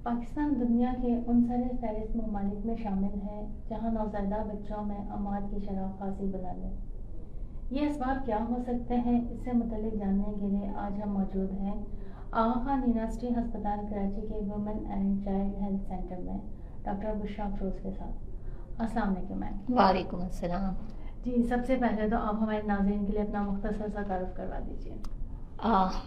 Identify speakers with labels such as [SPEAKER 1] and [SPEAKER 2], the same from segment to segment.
[SPEAKER 1] پاکستان دنیا کے ان سر فہرست ممالک میں شامل ہے جہاں نوزائیدہ بچوں میں اموات کی شرح خاصی بلند ہے۔ یہ اسباب کیا ہو سکتے ہیں، اس سے متعلق جاننے کے لیے آج ہم موجود ہیں آغا خان یونیورسٹی ہسپتال کراچی کے women and child health centre میں ڈاکٹر بشریٰ افروز کے ساتھ۔ السلام علیکم میم۔
[SPEAKER 2] وعلیکم السلام۔
[SPEAKER 1] جی، سب سے پہلے تو آپ ہمارے ناظرین کے لیے اپنا مختصر سا تعارف کروا دیجیے۔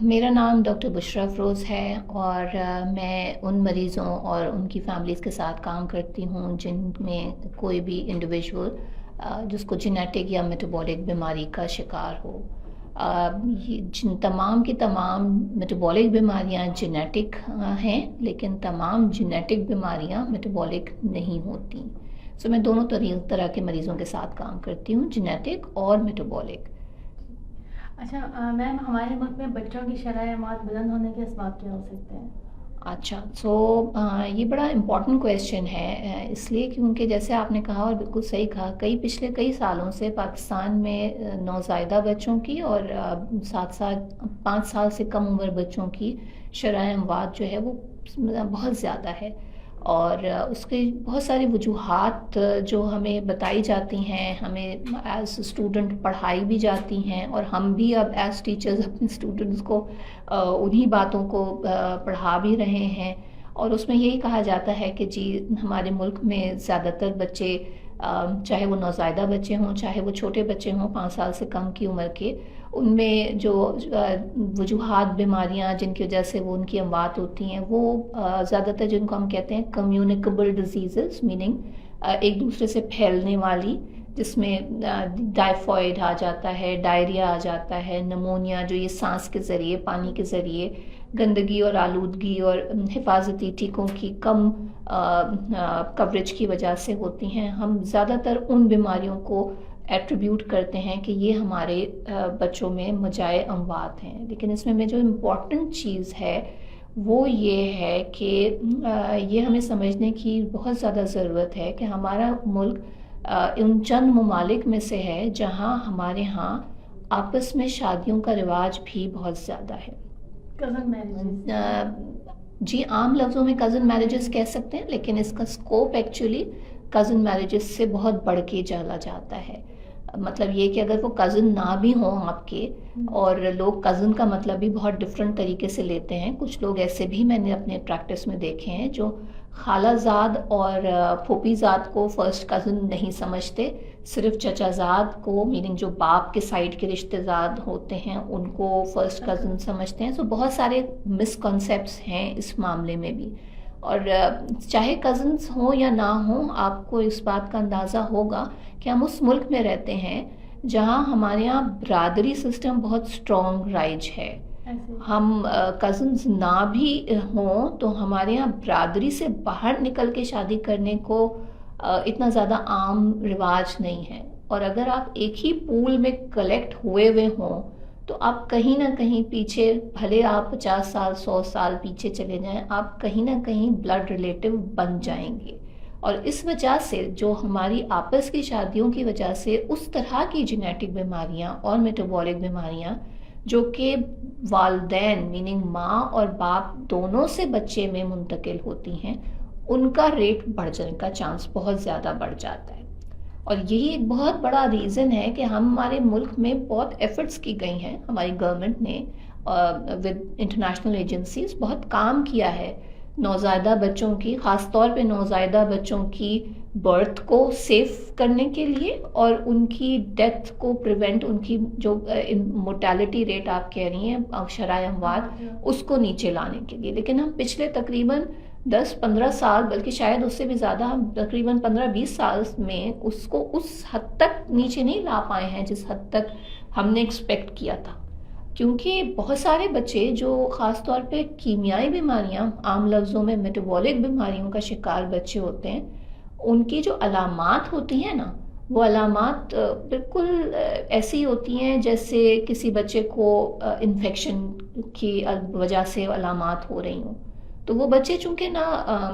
[SPEAKER 2] میرا نام ڈاکٹر بشریٰ افروز ہے اور میں ان مریضوں اور ان کی فیملیز کے ساتھ کام کرتی ہوں جن میں کوئی بھی انڈیویژول جس کو جینیٹک یا میٹابولک بیماری کا شکار ہو۔ جن تمام کی تمام میٹابولک بیماریاں جینیٹک ہیں، لیکن تمام جینیٹک بیماریاں میٹابولک نہیں ہوتی۔ میں دونوں طرح کے مریضوں کے ساتھ کام کرتی ہوں، جینیٹک اور میٹابولک۔
[SPEAKER 1] اچھا میم، ہمارے ملک میں بچوں کی شرح اموات بلند ہونے کے اسباب کیا ہو سکتے ہیں؟
[SPEAKER 2] اچھا، یہ بڑا امپورٹنٹ کویسچن ہے، اس لیے کیونکہ جیسے آپ نے کہا اور بالکل صحیح کہا، پچھلے کئی سالوں سے پاکستان میں نوزائیدہ بچوں کی اور 5 سال سے کم عمر بچوں کی شرح اموات جو ہے وہ بہت زیادہ ہے، اور اس کے بہت ساری وجوہات جو ہمیں بتائی جاتی ہیں، ہمیں ایز اسٹوڈنٹ پڑھائی بھی جاتی ہیں، اور ہم بھی اب ایز ٹیچرز اپنے اسٹوڈنٹس کو انہی باتوں کو پڑھا بھی رہے ہیں، اور اس میں یہی کہا جاتا ہے کہ جی ہمارے ملک میں زیادہ تر بچے، چاہے وہ نوزائیدہ بچے ہوں چاہے وہ چھوٹے بچے ہوں 5 سال سے کم کی عمر کے، ان میں جو وجوہات بیماریاں جن کی وجہ سے وہ ان کی اموات ہوتی ہیں، وہ زیادہ تر جن کو ہم کہتے ہیں کمیونیکیبل ڈیزیزز، میننگ ایک دوسرے سے پھیلنے والی، جس میں ٹائفائڈ آ جاتا ہے، ڈائریا آ جاتا ہے، نمونیا جو یہ سانس کے ذریعے، پانی کے ذریعے، گندگی اور آلودگی اور حفاظتی ٹیکوں کی کم کوریج کی وجہ سے ہوتی ہیں۔ ہم زیادہ تر ان بیماریوں کو ایٹریبیوٹ کرتے ہیں کہ یہ ہمارے بچوں میں مجائے اموات ہیں، لیکن اس میں جو امپورٹنٹ چیز ہے وہ یہ ہے کہ یہ ہمیں سمجھنے کی بہت زیادہ ضرورت ہے کہ ہمارا ملک ان چند ممالک میں سے ہے جہاں ہمارے ہاں آپس میں شادیوں کا رواج بھی بہت زیادہ ہے۔
[SPEAKER 1] کزن میرجز،
[SPEAKER 2] جی عام لفظوں میں کزن میرجز کہہ سکتے ہیں، لیکن اس کا سکوپ ایکچولی کزن میرجز سے بہت بڑھ کے چلا جاتا ہے۔ مطلب یہ کہ اگر وہ کزن نہ بھی ہوں آپ کے، اور لوگ کزن کا مطلب بھی بہت ڈفرینٹ طریقے سے لیتے ہیں، کچھ لوگ ایسے بھی میں نے اپنے پریکٹس میں دیکھے ہیں جو خالہ زاد اور پھوپھی زاد کو فرسٹ کزن نہیں سمجھتے، صرف چچا زاد کو، میننگ جو باپ کے سائڈ کے رشتہ دار ہوتے ہیں ان کو فرسٹ کزن سمجھتے ہیں۔ بہت سارے مس کنسیپٹس ہیں اس معاملے میں بھی، اور چاہے کزنس ہوں یا نہ ہوں، آپ کو اس بات کا اندازہ ہوگا کہ ہم اس ملک میں رہتے ہیں جہاں ہمارے یہاں برادری سسٹم بہت اسٹرانگ رائج ہے۔ ہم کزنز نہ بھی ہوں تو ہمارے یہاں برادری سے باہر نکل کے شادی کرنے کو اتنا زیادہ عام رواج نہیں ہے، اور اگر آپ ایک ہی پول میں کلیکٹ ہوئے ہوں تو آپ کہیں نہ کہیں پیچھے، بھلے آپ 50 سال 100 سال پیچھے چلے جائیں، آپ کہیں نہ کہیں بلڈ ریلیٹو بن جائیں گے، اور اس وجہ سے جو ہماری آپس کی شادیوں کی وجہ سے اس طرح کی جینیٹک بیماریاں اور میٹابولک بیماریاں جو کہ والدین میننگ ماں اور باپ دونوں سے بچے میں منتقل ہوتی ہیں، ان کا ریٹ بڑھ جانے کا چانس بہت زیادہ بڑھ جاتا ہے۔ اور یہی ایک بہت بڑا ریزن ہے کہ ہمارے ملک میں بہت ایفرٹس کی گئی ہیں، ہماری گورنمنٹ نے ود انٹرنیشنل ایجنسیز بہت کام کیا ہے نوزائیدہ بچوں کی، خاص طور پہ نوزائیدہ بچوں کی برتھ کو سیف کرنے کے لیے، اور ان کی ڈیتھ کو پریونٹ، ان کی جو مورٹیلٹی ریٹ آپ کہہ رہی ہیں شرح اموات، اس کو نیچے لانے کے لیے۔ لیکن ہم پچھلے تقریباً 10-15 سال، بلکہ شاید اس سے بھی زیادہ، ہم تقریباً 15-20 سال میں اس کو اس حد تک نیچے نہیں لا پائے ہیں جس حد تک ہم نے ایکسپیکٹ کیا تھا، کیونکہ بہت سارے بچے جو خاص طور پہ کیمیائی بیماریاں، عام لفظوں میں میٹابولک بیماریوں کا شکار بچے ہوتے ہیں، ان کی جو علامات ہوتی ہیں نا، وہ علامات بالکل ایسی ہوتی ہیں جیسے کسی بچے کو انفیکشن کی وجہ سے علامات ہو رہی ہوں۔ تو وہ بچے چونکہ نہ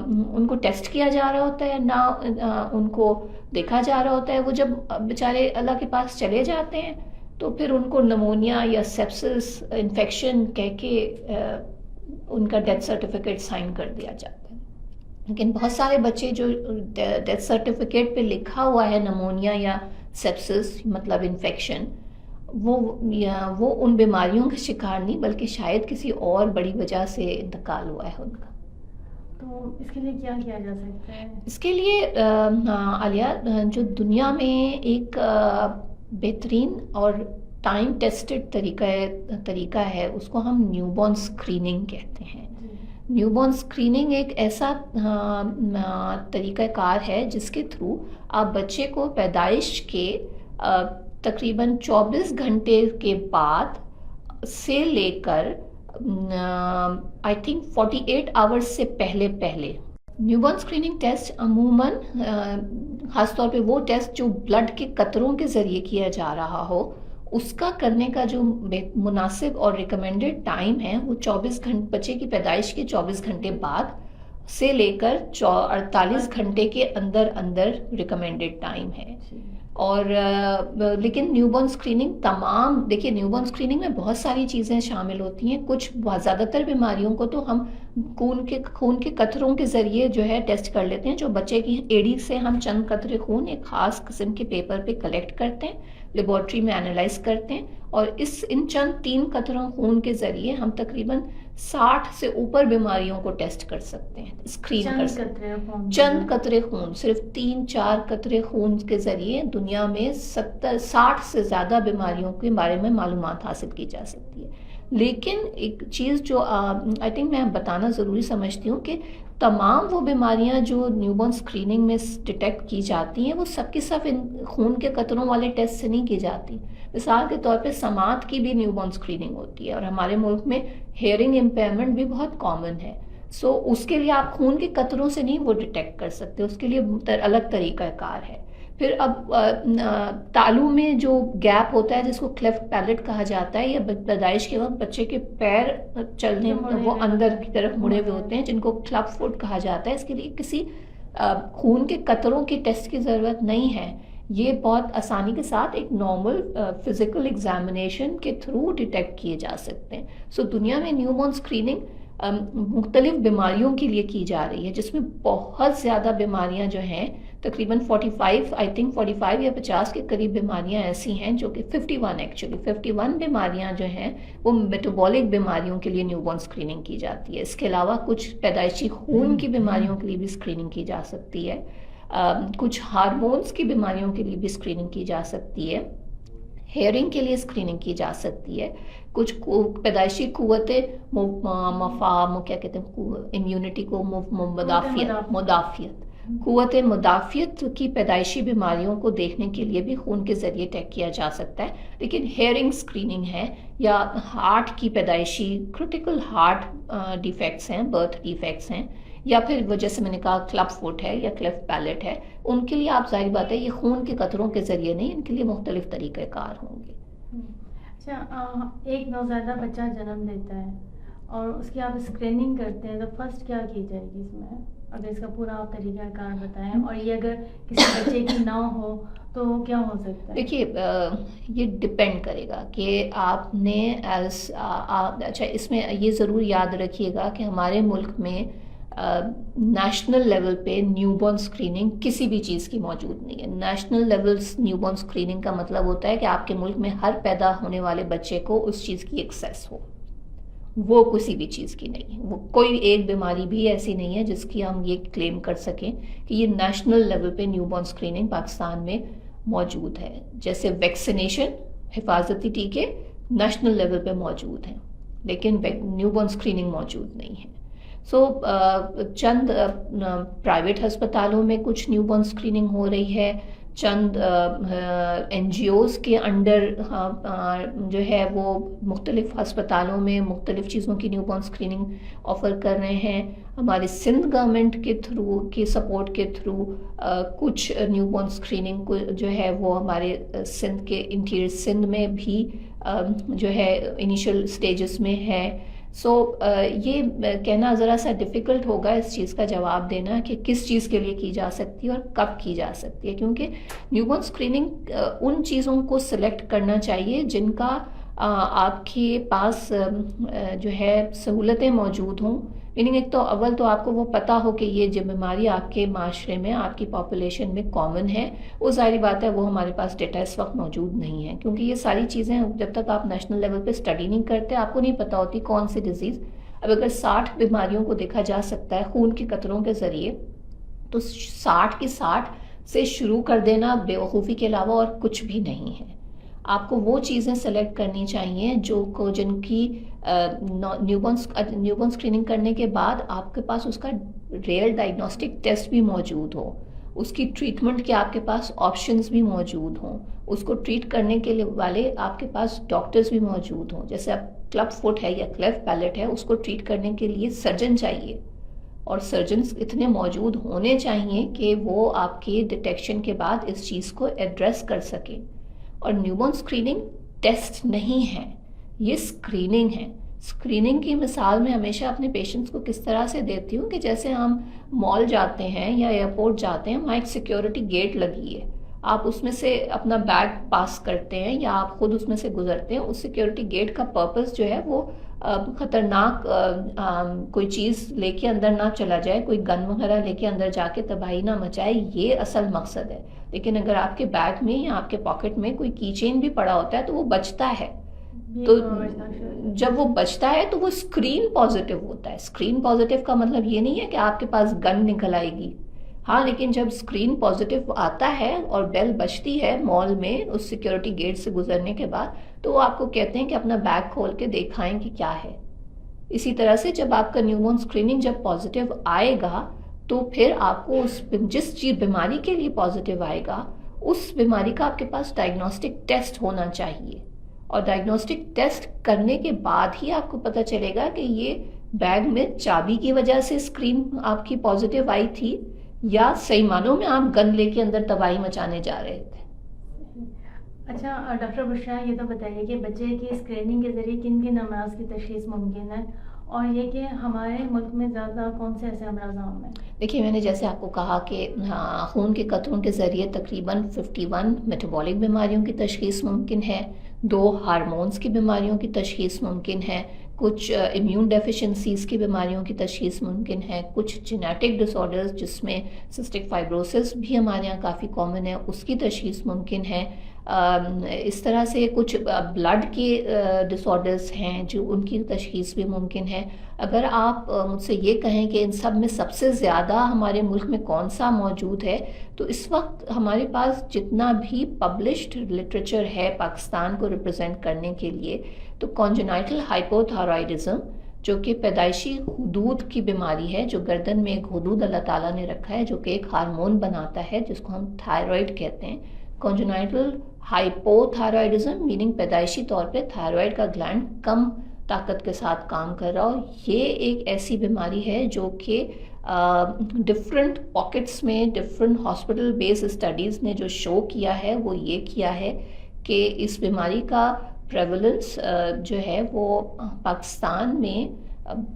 [SPEAKER 2] ان کو ٹیسٹ کیا جا رہا ہوتا ہے، نہ ان کو دیکھا جا رہا ہوتا ہے، وہ جب بیچارے اللہ کے پاس چلے جاتے ہیں تو پھر ان کو نمونیا یا سیپسس انفیکشن کہہ کے ان کا ڈیتھ سرٹیفکیٹ سائن کر دیا جاتا ہے۔ لیکن بہت سارے بچے جو ڈیتھ سرٹیفکیٹ پہ لکھا ہوا ہے نمونیا یا سیپسس مطلب انفیکشن، وہ ان بیماریوں کا شکار نہیں بلکہ شاید کسی اور بڑی وجہ سے انتقال ہوا ہے ان کا۔
[SPEAKER 1] تو اس کے لیے کیا کیا جا سکتا ہے؟
[SPEAKER 2] اس کے لیے عالیہ، جو دنیا میں ایک بہترین اور ٹائم ٹیسٹڈ طریقہ ہے اس کو ہم نیو بورن اسکریننگ کہتے ہیں۔ نیو بورن اسکریننگ ایک ایسا طریقہ کار ہے جس کے تھرو آپ بچے کو پیدائش کے تقریباً 24 گھنٹے کے بعد سے لے کر آئی تھنک 48 آورس سے پہلے نیو بورن اسکریننگ ٹیسٹ عموماً خاص طور پہ وہ ٹیسٹ جو بلڈ کے قطروں کے ذریعے کیا جا رہا ہو، اس کا کرنے کا جو مناسب اور ریکمینڈڈ ٹائم ہے وہ 24 گھنٹے، بچے کی پیدائش کے 24 گھنٹے بعد سے لے کر 48 گھنٹے کے اندر ریکمینڈڈ ٹائم ہے۔ اور لیکن نیو بورن اسکریننگ دیکھیے نیو بورن اسکریننگ میں بہت ساری چیزیں شامل ہوتی ہیں۔ کچھ زیادہ تر بیماریوں کو تو ہم خون کے قطروں کے ذریعے جو ہے ٹیسٹ کر لیتے ہیں، جو بچے کی ایڑی سے ہم چند قطرے خون ایک خاص قسم کے پیپر پہ کلیکٹ کرتے ہیں، لیبارٹری میں اینالائز کرتے ہیں، اور ان چند 3 قطروں خون کے ذریعے ہم تقریباً 60 سے اوپر بیماریوں کو ٹیسٹ کر سکتے ہیں، اسکرین کر سکتے ہیں۔ چند قطرے خون، صرف 3-4 قطرے خون کے ذریعے دنیا میں 60 سے زیادہ بیماریوں کے بارے میں معلومات حاصل کی جا سکتی ہے۔ لیکن ایک چیز جو آئی تھنک میں بتانا ضروری سمجھتی ہوں کہ تمام وہ بیماریاں جو نیو بورن اسکریننگ میں ڈیٹیکٹ کی جاتی ہیں وہ سب کی سب ان خون کے قطروں والے ٹیسٹ سے نہیں کی جاتی۔ مثال کے طور پہ سماعت کی بھی نیو بورن اسکریننگ ہوتی ہے، اور ہمارے ملک میں ہیئرنگ امپیئرمنٹ بھی بہت کامن ہے۔ سو اس کے لیے آپ خون کے قطروں سے نہیں وہ ڈیٹیکٹ کر سکتے، اس کے لیے الگ طریقہ کار ہے۔ پھر اب تالو میں جو گیپ ہوتا ہے جس کو کلیفٹ پیلٹ کہا جاتا ہے، یا پیدائش کے وقت بچے کے پیر چلنے وہ اندر کی طرف مڑے ہوئے ہوتے ہیں جن کو کلب فٹ کہا جاتا ہے، اس کے لیے کسی خون کے قطروں کی ٹیسٹ کی ضرورت نہیں ہے۔ یہ بہت آسانی کے ساتھ ایک نارمل فزیکل ایگزامینیشن کے تھرو ڈیٹیکٹ کیے جا سکتے ہیں۔ سو دنیا میں نیو بورن اسکریننگ مختلف بیماریوں کے لیے کی جا رہی ہے، جس میں بہت زیادہ بیماریاں جو ہیں تقریباً 45 یا 50 کے قریب بیماریاں ایسی ہیں جو کہ 51 بیماریاں جو ہیں وہ میٹابولک بیماریوں کے لیے نیو بورن اسکریننگ کی جاتی ہے۔ اس کے علاوہ کچھ پیدائشی خون کی بیماریوں کے لیے بھی اسکریننگ کی جا سکتی ہے، کچھ ہارمونز کی بیماریوں کے لیے بھی اسکریننگ کی جا سکتی ہے، ہیئرنگ کے لیے اسکریننگ کی جا سکتی ہے، کچھ پیدائشی قوت کیا کہتے ہیں امیونٹی کو قوت مدافعت کی پیدائشی بیماریوں کو دیکھنے کے لیے بھی خون کے ذریعے ٹیسٹ کیا جا سکتا ہے۔ لیکن ہیئرنگ اسکریننگ ہے، یا ہارٹ کی پیدائشی کرٹیکل ہارٹ ڈیفیکٹس ہیں، برتھ ڈیفیکٹس ہیں، یا پھر وہ جیسے میں نے کہا کلب فٹ ہے یا کلیفٹ پیلٹ ہے، ان کے لیے آپ ظاہر بات ہے یہ خون کے قطروں کے ذریعے نہیں، ان کے لیے مختلف طریقہ کار ہوں گے۔
[SPEAKER 1] اچھا، ایک نوزائیدہ بچہ جنم لیتا ہے اور اس کی آپ اسکریننگ کرتے ہیں تو فرسٹ کیا کی جائے گی اس میں؟ اگر اس کا پورا آپ طریقہ کار بتائیں، اور یہ اگر کسی بچے کی نہ ہو تو کیا ہو سکتا ہے؟
[SPEAKER 2] دیکھیے یہ ڈپینڈ کرے گا کہ آپ نے اچھا اس میں یہ ضرور یاد رکھیے گا کہ ہمارے ملک میں نیشنل لیول پہ نیو بورن اسکریننگ کسی بھی چیز کی موجود نہیں ہے۔ National level new born screening کا مطلب ہوتا ہے کہ آپ کے ملک میں ہر پیدا ہونے والے بچے کو اس چیز کی ایکسیس ہو، وہ کسی بھی چیز کی نہیں ہے۔ وہ کوئی ایک بیماری بھی ایسی نہیں ہے جس کی ہم یہ کلیم کر سکیں کہ یہ نیشنل لیول پہ نیو بورن اسکریننگ پاکستان میں موجود ہے۔ جیسے ویکسینیشن، حفاظتی ٹیکے نیشنل لیول پہ موجود ہیں، لیکن نیو بورن اسکریننگ موجود نہیں ہے۔ چند پرائیویٹ ہسپتالوں میں کچھ نیو بورن اسکریننگ ہو رہی ہے، چند این جی اوز کے انڈر جو ہے وہ مختلف ہسپتالوں میں مختلف چیزوں کی نیو بورن اسکریننگ آفر کر رہے ہیں۔ ہماری سندھ گورنمنٹ کے تھرو کی سپورٹ کے تھرو کچھ نیو بورن اسکریننگ جو ہے وہ ہمارے سندھ کے انٹیریئر سندھ میں بھی جو ہے انیشل سٹیجز میں ہے۔ یہ کہنا ذرا سا ڈیفیکلٹ ہوگا اس چیز کا جواب دینا کہ کس چیز کے لیے کی جا سکتی ہے اور کب کی جا سکتی ہے، کیونکہ نیو بورن اسکریننگ ان چیزوں کو سلیکٹ کرنا چاہیے جن کا آپ کے پاس جو ہے سہولتیں موجود ہوں، میننگ ایک تو اول تو آپ کو وہ پتا ہو کہ یہ جو بیماری آپ کے معاشرے میں آپ کی پاپولیشن میں کامن ہے. وہ ظاہری بات ہے وہ ہمارے پاس ڈیٹا اس وقت موجود نہیں ہے، کیونکہ یہ ساری چیزیں جب تک آپ نیشنل لیول پہ اسٹڈی نہیں کرتے آپ کو نہیں پتا ہوتی کون سی ڈیزیز. اب اگر 60 بیماریوں کو دیکھا جا سکتا ہے خون کے قطروں کے ذریعے، تو 60 کی 60 سے شروع کر دینا بیوقوفی کے علاوہ اور کچھ بھی نہیں ہے. آپ کو وہ چیزیں سلیکٹ کرنی چاہیے جن کی نیو بورن اسکریننگ کرنے کے بعد آپ کے پاس اس کا ریئل ڈائگنوسٹک ٹیسٹ بھی موجود ہو، اس کی ٹریٹمنٹ کے آپ کے پاس آپشنز بھی موجود ہوں، اس کو ٹریٹ کرنے کے والے آپ کے پاس ڈاکٹرز بھی موجود ہوں. جیسے اب کلب فٹ ہے یا کلیف پیلٹ ہے، اس کو ٹریٹ کرنے کے لیے سرجن چاہیے، اور سرجنز اتنے موجود ہونے چاہیے کہ وہ آپ کے ڈیٹیکشن کے بعد اس چیز کو ایڈریس کر سکیں. اور نیو بورن اسکریننگ ٹیسٹ نہیں ہے، یہ اسکریننگ ہے. اسکریننگ کی مثال میں ہمیشہ اپنے پیشنٹس کو کس طرح سے دیتی ہوں کہ جیسے ہم مال جاتے ہیں یا ایئرپورٹ جاتے ہیں، وہاں ایک سیکیورٹی گیٹ لگی ہے، آپ اس میں سے اپنا بیگ پاس کرتے ہیں یا آپ خود اس میں سے گزرتے ہیں. اس سیکیورٹی گیٹ کا پرپس جو ہے وہ خطرناک کوئی چیز لے کے اندر نہ چلا جائے، کوئی گن وغیرہ لے کے اندر جا کے تباہی نہ مچائے، یہ اصل مقصد ہے. لیکن اگر آپ کے بیگ میں یا آپ کے پاکٹ میں کوئی کی چین بھی پڑا ہوتا ہے تو وہ بچتا ہے. تو جب وہ بچتا ہے تو وہ اسکرین پازیٹیو ہوتا ہے. اسکرین پازیٹیو کا مطلب یہ نہیں ہے کہ آپ کے پاس گن نکل آئے گی، ہاں، لیکن جب اسکرین پازیٹیو آتا ہے اور بیل بجتی ہے مال میں اس سیکیورٹی گیٹ سے گزرنے کے بعد، تو وہ آپ کو کہتے ہیں کہ اپنا بیگ کھول کے دیکھائیں کہ کیا ہے. اسی طرح سے جب آپ کا نیو بورن اسکریننگ جب پازیٹیو آئے گا تو پھر آپ کو جس چیز بیماری کے لیے پازیٹیو آئے گا اس بیماری کا آپ کے پاس ڈائگنوسٹک ٹیسٹ ہونا چاہیے. اور ڈائگنوسٹک ٹیسٹ کرنے کے بعد ہی آپ کو پتہ چلے گا کہ یہ بیگ میں چابی کی وجہ سے اسکرین آپ کی پازیٹیو آئی تھی یا صحیح معنوں میں آپ گن لے کے اندر تباہی مچانے جا رہے تھے.
[SPEAKER 1] اچھا ڈاکٹر بشرا، یہ تو بتائیے کہ بچے کی اسکریننگ کے ذریعے کن کن امراض کی تشخیص ممکن ہے، اور یہ کہ ہمارے ملک میں زیادہ کون سے ایسے امراض عام ہیں؟
[SPEAKER 2] دیکھیے، میں نے جیسے آپ کو کہا کہ خون کے قطروں کے ذریعے تقریباً 51 میٹابولک بیماریوں کی تشخیص ممکن ہے، 2 ہارمونز کی بیماریوں کی تشخیص ممکن ہے، کچھ امیون ڈیفیشنسیز کی بیماریوں کی تشخیص ممکن ہے، کچھ جینیٹک ڈس آرڈرز جس میں سسٹک فائبروسس بھی ہمارے یہاں کافی کامن ہے، اس کی تشخیص ممکن ہے. اس طرح سے کچھ بلڈ کے ڈس آرڈرز ہیں جو ان کی تشخیص بھی ممکن ہے. اگر آپ مجھ سے یہ کہیں کہ ان سب میں سب سے زیادہ ہمارے ملک میں کون سا موجود ہے، تو اس وقت ہمارے پاس جتنا بھی پبلشڈ لٹریچر ہے پاکستان کو ریپرزینٹ کرنے کے لیے، تو کانجنائٹل ہائپوتھائرائڈزم جو کہ پیدائشی حدود کی بیماری ہے، جو گردن میں ایک حدود اللہ تعالیٰ نے رکھا ہے جو کہ ایک ہارمون بناتا ہے جس کو ہم تھائرائڈ کہتے ہیں. کانجنائٹل ہائپوتھائرائڈزم میننگ پیدائشی طور پہ تھائرائڈ کا گلینڈ کم طاقت کے ساتھ کام کر رہا ہو. یہ ایک ایسی بیماری ہے جو کہ ڈفرینٹ پاکٹس میں ڈفرینٹ ہاسپٹل بیس اسٹڈیز نے جو شو کیا ہے وہ یہ کیا ہے کہ اس بیماری کا پریولنس جو ہے وہ پاکستان میں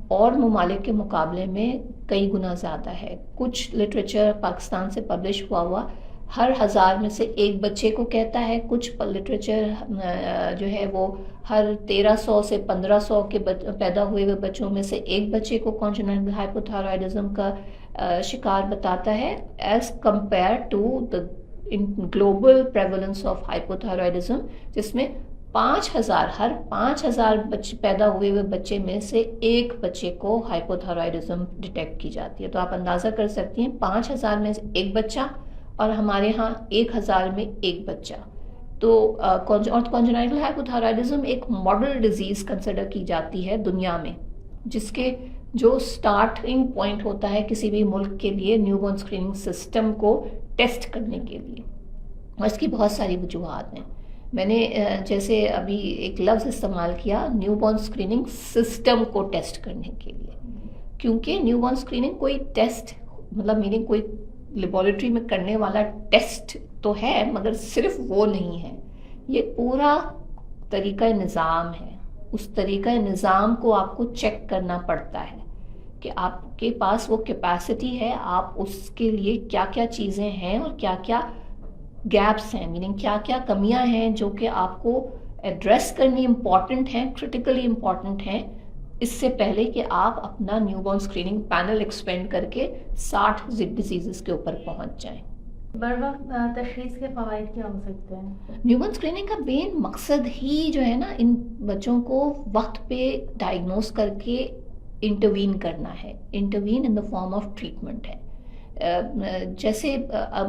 [SPEAKER 2] اور ممالک کے مقابلے میں کئی گنا زیادہ ہے. کچھ لٹریچر پاکستان سے پبلش ہوا ہر 1000 میں سے ایک بچے کو کہتا ہے، کچھ لٹریچر جو ہے وہ ہر 1300 سے 1500 کے پیدا ہوئے ہوئے بچوں میں سے ایک بچے کو کانجنائٹل ہائپوتھائرائڈزم کا شکار بتاتا ہے، as compare to the global prevalence of hypothyroidism, جس میں 5000 ہر 5000 پیدا ہوئے ہوئے بچے میں سے ایک بچے کو ہائپوتھائرائڈزم ڈیٹیکٹ کی جاتی ہے. تو آپ اندازہ کر سکتی ہیں 5000 میں سے ایک بچہ، اور ہمارے ہاں 1000 میں ایک بچہ. تو کانجنائٹل ہائپوتھائرائڈزم ایک ماڈل ڈیزیز کنسیڈر کی جاتی ہے دنیا میں، جس کے جو سٹارٹنگ پوائنٹ ہوتا ہے کسی بھی ملک کے لیے نیو بورن اسکریننگ سسٹم کو ٹیسٹ کرنے کے لیے. اور اس کی بہت ساری وجوہات ہیں. میں نے جیسے ابھی ایک لفظ استعمال کیا، نیو بورن اسکریننگ سسٹم کو ٹیسٹ کرنے کے لیے، کیونکہ نیو بورن اسکریننگ کوئی ٹیسٹ مطلب میننگ کوئی لیبارٹری میں کرنے والا ٹیسٹ تو ہے، مگر صرف وہ نہیں ہے، یہ پورا طریقہ نظام ہے. اس طریقہ نظام کو آپ کو چیک کرنا پڑتا ہے کہ آپ کے پاس وہ کیپیسٹی ہے، آپ اس کے لیے کیا کیا چیزیں ہیں اور کیا کیا گیپس ہیں، میننگ کیا کیا کمیاں ہیں جو کہ آپ کو ایڈریس کرنی امپورٹنٹ ہیں، کرٹیکلی امپورٹنٹ ہیں، اس سے پہلے کہ آپ اپنا new born screening panel expand کر کے 60 ڈیزیزز کے اوپر پہنچ جائیں.
[SPEAKER 1] بر وقت تشخیص کے فوائد کیا ہو سکتے ہیں؟
[SPEAKER 2] نیو بورن اسکریننگ کا مین مقصد ہی جو ہے نا ان بچوں کو وقت پہ ڈائگنوز کر کے انٹروین کرنا ہے. Intervene in the form of treatment ہے. جیسے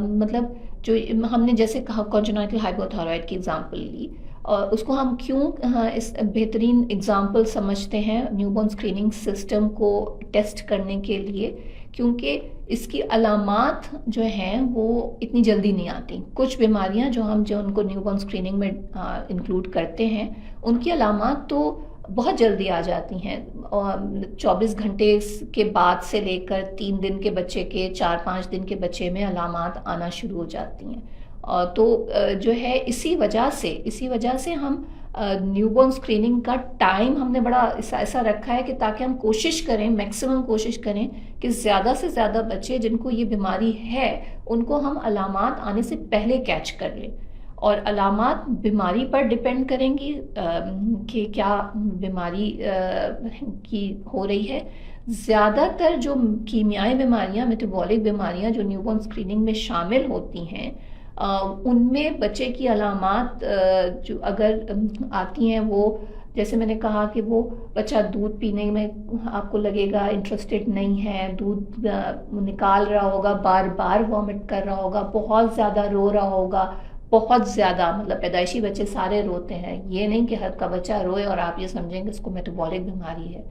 [SPEAKER 2] مطلب جو ہم نے جیسے کہا کانجنائٹل ہائپوتھائرائڈ کی اگزامپل لی، اور اس کو ہم کیوں اس بہترین اگزامپل سمجھتے ہیں نیو بورن اسکریننگ سسٹم کو ٹیسٹ کرنے کے لیے، کیونکہ اس کی علامات جو ہیں وہ اتنی جلدی نہیں آتی. کچھ بیماریاں جو ان کو نیو بورن اسکریننگ میں انکلوڈ کرتے ہیں ان کی علامات تو بہت جلدی آ جاتی ہیں، 24 گھنٹے کے بعد سے لے کر 3 دن کے بچے کے 4-5 دن کے بچے میں علامات آنا شروع ہو جاتی ہیں. تو جو ہے اسی وجہ سے ہم نیو بورن اسکریننگ کا ٹائم ہم نے بڑا ایسا رکھا ہے کہ تاکہ ہم کوشش کریں، میکسیمم کوشش کریں کہ زیادہ سے زیادہ بچے جن کو یہ بیماری ہے ان کو ہم علامات آنے سے پہلے کیچ کر لیں. اور علامات بیماری پر ڈپینڈ کریں گی کہ کیا بیماری کی ہو رہی ہے. زیادہ تر جو کیمیائی بیماریاں، میٹابولک بیماریاں جو نیو بورن اسکریننگ میں شامل ہوتی ہیں ان میں بچے کی علامات جو اگر آتی ہیں وہ جیسے میں نے کہا کہ وہ بچہ دودھ پینے میں آپ کو لگے گا انٹرسٹڈ نہیں ہے، دودھ نکال رہا ہوگا، بار بار وامٹ کر رہا ہوگا، بہت زیادہ رو رہا ہوگا، بہت زیادہ، مطلب پیدائشی بچے سارے روتے ہیں، یہ نہیں کہ ہر کا بچہ روئے اور آپ یہ سمجھیں کہ اس کو میٹابولک بیماری ہے.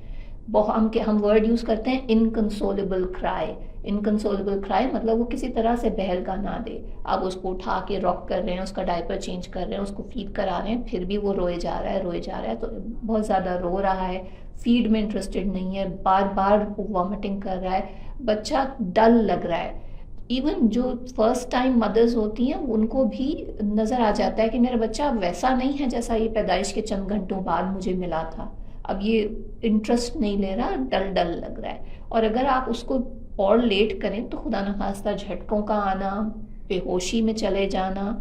[SPEAKER 2] ہم ورڈ یوز کرتے ہیں انکنسولیبل کرائی. انکنسولیبل کرائی مطلب وہ کسی طرح سے بہلگا نہ دے. آپ اس کو اٹھا کے راک کر رہے ہیں، اس کا ڈائپر چینج کر رہے ہیں، اس کو فیڈ کرا رہے ہیں، پھر بھی وہ روئے جا رہا ہے، تو بہت زیادہ رو رہا ہے، فیڈ میں انٹرسٹڈ نہیں ہے، بار بار وامٹنگ کر رہا ہے، بچہ ڈل لگ رہا ہے. ایون جو فرسٹ ٹائم مدرز ہوتی ہیں ان کو بھی نظر آ جاتا ہے کہ میرا بچہ ویسا نہیں ہے جیسا یہ پیدائش کے چند گھنٹوں بعد مجھے ملا تھا، اب یہ انٹرسٹ نہیں لے رہا، ڈل لگ رہا ہے. اور اگر آپ اس کو اور لیٹ کریں تو خدا نخواستہ جھٹکوں کا آنا، بے ہوشی میں چلے جانا،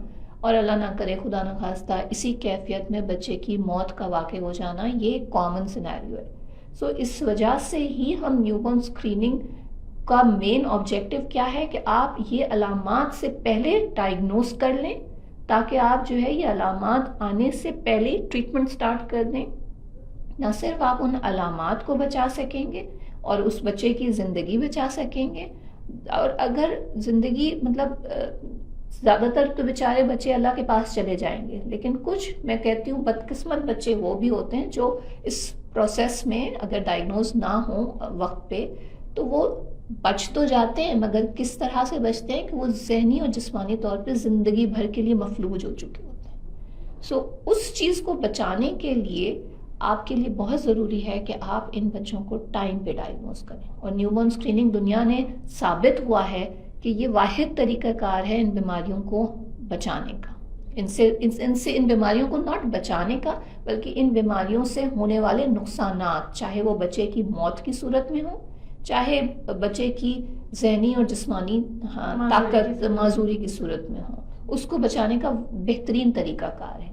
[SPEAKER 2] اور اللہ نہ کرے خدا نخواستہ اسی کیفیت میں بچے کی موت کا واقع ہو جانا، یہ ایک کامن سینیریو ہے. سو اس وجہ سے ہی ہم نیو بورن اسکریننگ کا مین آبجیکٹو کیا ہے کہ آپ یہ علامات سے پہلے ڈائگنوز کر لیں تاکہ آپ جو ہے یہ علامات آنے سے پہلے ٹریٹمنٹ سٹارٹ کر دیں. نہ صرف آپ ان علامات کو بچا سکیں گے اور اس بچے کی زندگی بچا سکیں گے، اور اگر زندگی مطلب زیادہ تر تو بیچارے بچے اللہ کے پاس چلے جائیں گے، لیکن کچھ میں کہتی ہوں بدقسمت بچے وہ بھی ہوتے ہیں جو اس پروسیس میں اگر ڈائگنوز نہ ہوں وقت پہ تو وہ بچ تو جاتے ہیں، مگر کس طرح سے بچتے ہیں کہ وہ ذہنی اور جسمانی طور پہ زندگی بھر کے لیے مفلوج ہو چکے ہوتے ہیں. سو اس چیز کو بچانے کے لیے آپ کے لیے بہت ضروری ہے کہ آپ ان بچوں کو ٹائم پہ ڈائگنوز کریں. اور نیو بورن اسکریننگ دنیا نے ثابت ہوا ہے کہ یہ واحد طریقہ کار ہے ان بیماریوں کو بچانے کا، ان بیماریوں کو ناٹ بچانے کا بلکہ ان بیماریوں سے ہونے والے نقصانات، چاہے وہ بچے کی موت کی صورت میں ہوں، چاہے بچے کی ذہنی اور جسمانی طاقت معذوری کی صورت میں ہوں، اس کو بچانے کا بہترین طریقہ کار ہے.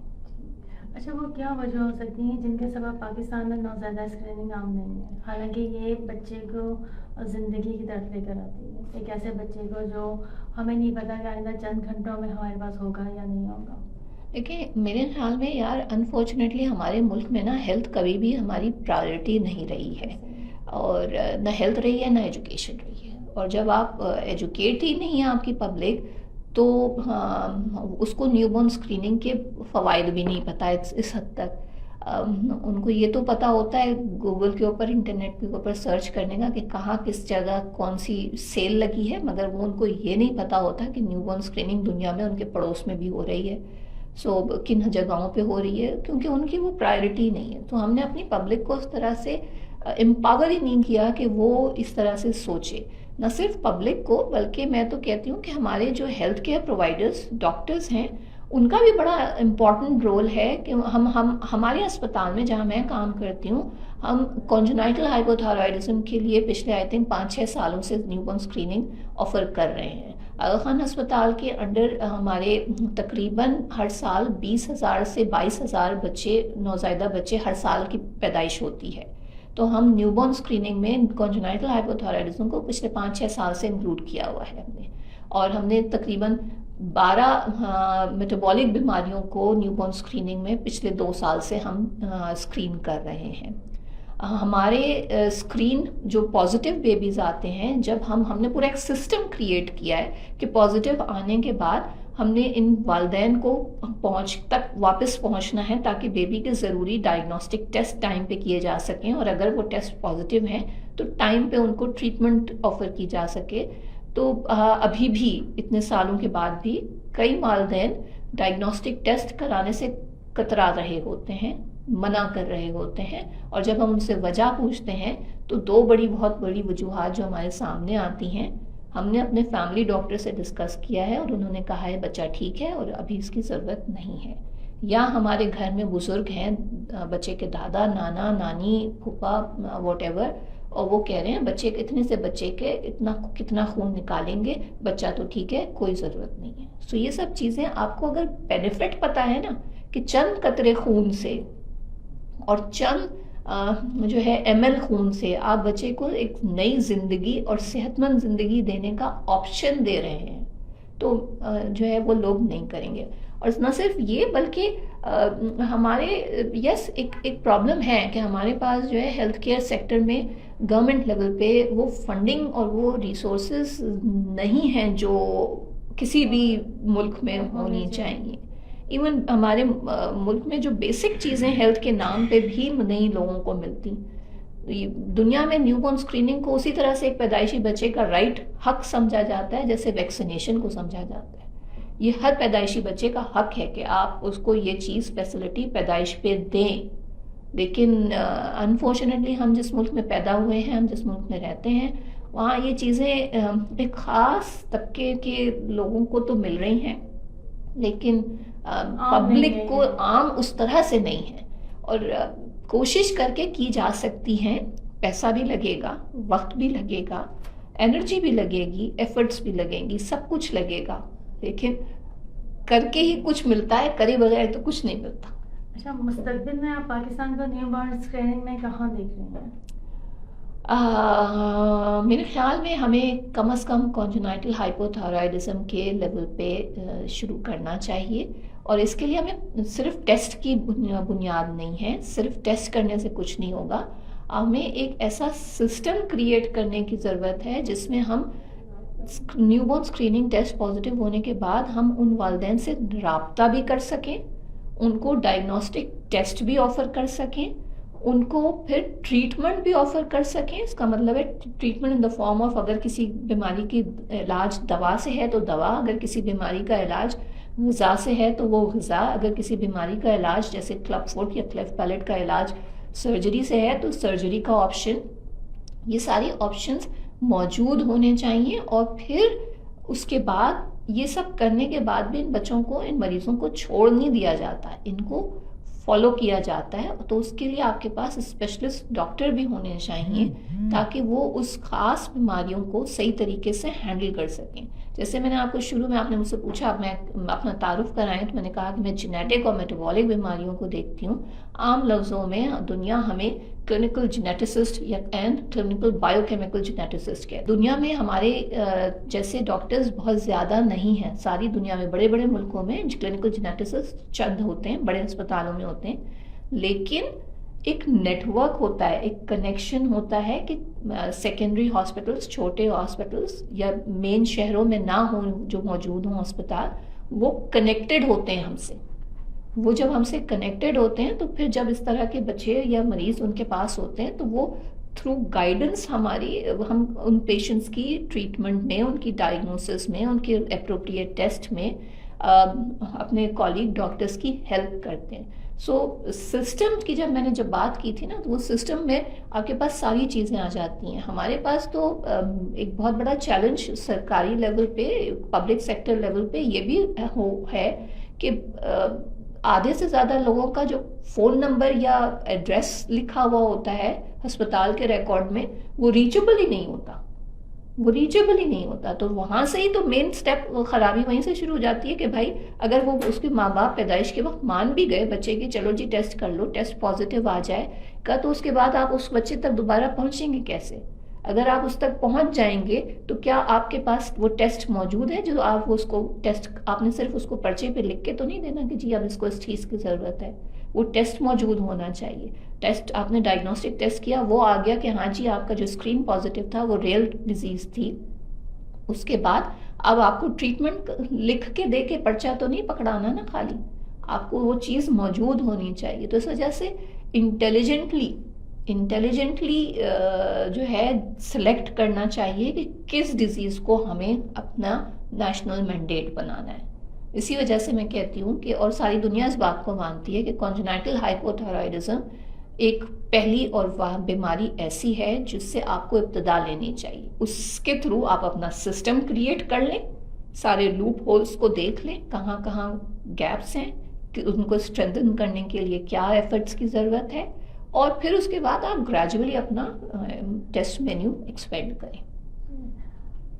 [SPEAKER 1] اچھا، وہ کیا وجہ ہو سکتی ہیں جن کے سبب پاکستان میں نوزائیدہ اسکریننگ عام نہیں ہے، حالانکہ یہ بچے کو زندگی کی طرف لے کر آتی ہے، ایک ایسے بچے کو جو ہمیں نہیں پتا کہ آئندہ چند گھنٹوں میں ہمارے پاس ہوگا یا نہیں ہوگا.
[SPEAKER 2] دیکھیں میرے خیال میں یار انفارچونیٹلی ہمارے ملک میں نا ہیلتھ کبھی بھی ہماری پرائیورٹی نہیں رہی ہے، اور نہ ہیلتھ رہی ہے نہ ایجوکیشن رہی ہے. اور جب آپ ایجوکیٹ ہی نہیں ہیں آپ کی پبلک تو اس کو نیو بورن اسکریننگ کے فوائد بھی نہیں پتہ اس حد تک. ان کو یہ تو پتہ ہوتا ہے گوگل کے اوپر، انٹرنیٹ کے اوپر سرچ کرنے کا کہ کہاں کس جگہ کون سی سیل لگی ہے، مگر وہ ان کو یہ نہیں پتہ ہوتا کہ نیو بورن اسکریننگ دنیا میں ان کے پڑوس میں بھی ہو رہی ہے. سو کن جگہوں پہ ہو رہی ہے، کیونکہ ان کی وہ پرائیورٹی نہیں ہے. تو ہم نے اپنی پبلک کو اس طرح سے امپاور ہی نہیں کیا کہ وہ اس طرح سے سوچے. نہ صرف پبلک کو بلکہ میں تو کہتی ہوں کہ ہمارے جو ہیلتھ کیئر پرووائڈرز ڈاکٹرز ہیں ان کا بھی بڑا امپورٹنٹ رول ہے کہ ہمارے اسپتال میں جہاں میں کام کرتی ہوں ہم کانجنائٹل ہائپوتھائرائڈزم کے لیے پچھلے آئی تھنک 5-6 سالوں سے نیو بورن اسکریننگ آفر کر رہے ہیں. آغا خان ہسپتال کے انڈر ہمارے تقریباً ہر سال 20,000 سے 22,000 بچے، نوزائیدہ بچے ہر سال کی پیدائش ہوتی ہے. تو ہم نیو بورن اسکریننگ میں کانجنائٹل ہائپوتھائرائڈزم کو پچھلے 5-6 سال سے انکلوڈ کیا ہوا ہے ہم نے، اور ہم نے تقریباً 12 میٹابولک بیماریوں کو نیو بورن اسکریننگ میں پچھلے 2 سال سے ہم اسکرین کر رہے ہیں. ہمارے اسکرین جو پازیٹیو بیبیز آتے ہیں، جب ہم نے پورا ایک سسٹم کریٹ کیا ہے کہ پازیٹیو آنے کے بعد ہم نے ان والدین کو واپس پہنچنا ہے تاکہ بیبی کے ضروری ڈائگنوسٹک ٹیسٹ ٹائم پہ کیے جا سکیں، اور اگر وہ ٹیسٹ پازیٹیو ہیں تو ٹائم پہ ان کو ٹریٹمنٹ آفر کی جا سکے. تو ابھی بھی اتنے سالوں کے بعد بھی کئی والدین ڈائگنوسٹک ٹیسٹ کرانے سے کترا رہے ہوتے ہیں، منع کر رہے ہوتے ہیں، اور جب ہم ان سے وجہ پوچھتے ہیں تو 2 بہت بڑی وجوہات جو ہمارے سامنے آتی ہیں. ہم نے اپنے فیملی ڈاکٹر سے ڈسکس کیا ہے اور انہوں نے کہا ہے بچہ ٹھیک ہے اور ابھی اس کی ضرورت نہیں ہے، یا ہمارے گھر میں بزرگ ہیں، بچے کے دادا، نانا، نانی، پھوپھا، واٹ ایور، اور وہ کہہ رہے ہیں بچے اتنے سے بچے کے کتنا خون نکالیں گے، بچہ تو ٹھیک ہے، کوئی ضرورت نہیں ہے. سو یہ سب چیزیں آپ کو اگر بینیفٹ پتا ہے نا کہ چند قطرے خون سے اور چند جو ہے ML خون سے آپ بچے کو ایک نئی زندگی اور صحت مند زندگی دینے کا آپشن دے رہے ہیں، تو جو ہے وہ لوگ نہیں کریں گے. اور نہ صرف یہ بلکہ ہمارے ایک پرابلم ہے کہ ہمارے پاس جو ہے ہیلتھ کیئر سیکٹر میں گورنمنٹ لیول پہ وہ فنڈنگ اور وہ ریسورسز نہیں ہیں جو کسی بھی ملک میں ہونی چاہیے. ایون ہمارے ملک میں جو بیسک چیزیں ہیلتھ کے نام پہ بھی نہیں لوگوں کو ملتی. دنیا میں نیو بورن اسکریننگ کو اسی طرح سے ایک پیدائشی بچے کا رائٹ، حق سمجھا جاتا ہے جیسے ویکسینیشن کو سمجھا جاتا ہے. یہ ہر پیدائشی بچے کا حق ہے کہ آپ اس کو یہ چیز فیسلٹی پیدائش پہ دیں. لیکن انفارچونیٹلی ہم جس ملک میں پیدا ہوئے ہیں، ہم جس ملک میں رہتے ہیں، وہاں یہ چیزیں ایک خاص طبقے کے لوگوں کو تو مل رہی ہیں لیکن پبلک کو عام اس طرح سے نہیں ہے. اور کوشش کر کے کی جا سکتی ہیں، پیسہ بھی لگے گا، وقت بھی لگے گا، انرجی بھی لگے گی، ایفرٹس بھی لگیں گی، سب کچھ لگے گا، لیکن کر کے ہی کچھ ملتا ہے، کرے بغیر تو کچھ نہیں ملتا.
[SPEAKER 1] اچھا، مستقبل میں آپ پاکستان کو نیو بورن اسکریننگ میں کہاں دیکھ رہے ہیں؟
[SPEAKER 2] میرے خیال میں ہمیں کم از کم کانجنائٹل ہائپوتھائرائڈزم کے لیول پہ شروع کرنا چاہیے، اور اس کے لیے ہمیں صرف ٹیسٹ کی بنیاد نہیں ہے، صرف ٹیسٹ کرنے سے کچھ نہیں ہوگا. ہمیں ایک ایسا سسٹم کریٹ کرنے کی ضرورت ہے جس میں ہم new born screening test positive ہونے کے بعد ہم ان والدین سے رابطہ بھی کر سکیں، ان کو ڈائگنوسٹک ٹیسٹ بھی آفر کر سکیں، ان کو پھر ٹریٹمنٹ بھی آفر کر سکیں. اس کا مطلب ہے treatment in the form of, اگر کسی بیماری کی علاج دوا سے ہے تو دوا، اگر کسی بیماری کا علاج غذا سے ہے تو وہ غذا، اگر کسی بیماری کا علاج جیسے کلب فٹ یا کلیف پیلٹ کا علاج سرجری سے ہے تو سرجری کا آپشن. یہ ساری آپشنز موجود ہونے چاہیے، اور پھر اس کے بعد یہ سب کرنے کے بعد بھی ان بچوں کو، ان مریضوں کو چھوڑ نہیں دیا جاتا، ان کو فالو کیا جاتا ہے. تو اس کے لیے آپ کے پاس اسپیشلسٹ ڈاکٹر بھی ہونے چاہیے تاکہ وہ اس خاص بیماریوں کو صحیح طریقے سے ہینڈل کر سکیں. جیسے میں نے آپ کو شروع میں آپ نے مجھ سے پوچھا، میں اپنا تعارف کرائیں، تو میں نے کہا کہ میں جینیٹک اور میٹابولک بیماریوں کو دیکھتی ہوں. عام لفظوں میں دنیا ہمیں clinical geneticist and clinical biochemical geneticist کے دنیا میں ہمارے جیسے ڈاکٹرز بہت زیادہ نہیں ہیں. ساری دنیا میں بڑے بڑے ملکوں میں کلینکل جینیٹسسٹ چند ہوتے ہیں، بڑے اسپتالوں میں ہوتے ہیں، لیکن ایک نیٹ ورک ہوتا ہے، ایک کنیکشن ہوتا ہے کہ سیکنڈری ہاسپٹلس، چھوٹے ہاسپٹلس یا مین شہروں میں نہ ہوں جو موجود ہوں اسپتال، وہ کنیکٹڈ ہوتے ہیں ہم سے. وہ جب ہم سے کنیکٹڈ ہوتے ہیں تو پھر جب اس طرح کے بچے یا مریض ان کے پاس ہوتے ہیں تو وہ تھرو گائیڈنس ہم ان پیشنٹس کی ٹریٹمنٹ میں، ان کی ڈائگنوسس میں، ان کے اپروپریٹ ٹیسٹ میں اپنے کولیگ ڈاکٹرس کی ہیلپ کرتے ہیں. سو سسٹم کی جب میں نے بات کی تھی نا، تو وہ سسٹم میں آپ کے پاس ساری چیزیں آ جاتی ہیں. ہمارے پاس تو ایک بہت بڑا چیلنج سرکاری لیول پہ، پبلک سیکٹر لیول پہ یہ بھی ہے کہ آدھے سے زیادہ لوگوں کا جو فون نمبر یا ایڈریس لکھا ہوا ہوتا ہے ہسپتال کے ریکارڈ میں، وہ ریچیبل ہی نہیں ہوتا. تو وہاں سے ہی تو مین سٹیپ خرابی وہیں سے شروع ہو جاتی ہے کہ بھائی اگر وہ اس کے ماں باپ پیدائش کے وقت مان بھی گئے بچے کی، چلو جی ٹیسٹ کر لو، ٹیسٹ پازیٹیو آ جائے، کا تو اس کے بعد آپ اس بچے تک دوبارہ پہنچیں گے کیسے؟ اگر آپ اس تک پہنچ جائیں گے تو کیا آپ کے پاس وہ ٹیسٹ موجود ہے جو آپ اس کو ٹیسٹ آپ نے صرف اس کو پرچے پہ لکھ کے تو نہیں دینا کہ جی اب اس کو اس چیز کی ضرورت ہے، وہ ٹیسٹ موجود ہونا چاہیے. ٹیسٹ آپ نے ڈائگنوسٹک ٹیسٹ کیا، وہ آ گیا کہ ہاں جی آپ کا جو اسکرین پازیٹیو تھا وہ ریئل ڈیزیز تھی. اس کے بعد اب آپ کو ٹریٹمنٹ لکھ کے دے کے پرچہ تو نہیں پکڑانا نا، خالی آپ کو وہ چیز موجود ہونی چاہیے. تو اس وجہ سے انٹیلیجنٹلی جو ہے سلیکٹ کرنا چاہیے کہ کس ڈیزیز کو ہمیں اپنا نیشنل مینڈیٹ بنانا ہے. اسی وجہ سے میں کہتی ہوں کہ اور ساری دنیا اس بات کو مانتی ہے کہ کانجنائٹل ہائپوتھائرائڈزم ایک پہلی اور وہ بیماری ایسی ہے جس سے آپ کو ابتدا لینی چاہیے. اس کے تھرو آپ اپنا سسٹم کریٹ کر لیں، سارے لوپ ہولز کو دیکھ لیں کہاں کہاں گیپس ہیں، کہ ان کو اسٹرینتھن کرنے کے لیے کیا ایفرٹس کی ضرورت ہے، اور پھر اس کے بعد آپ گریجولی اپنا ٹیسٹ مینیو ایکسپینڈ کریں.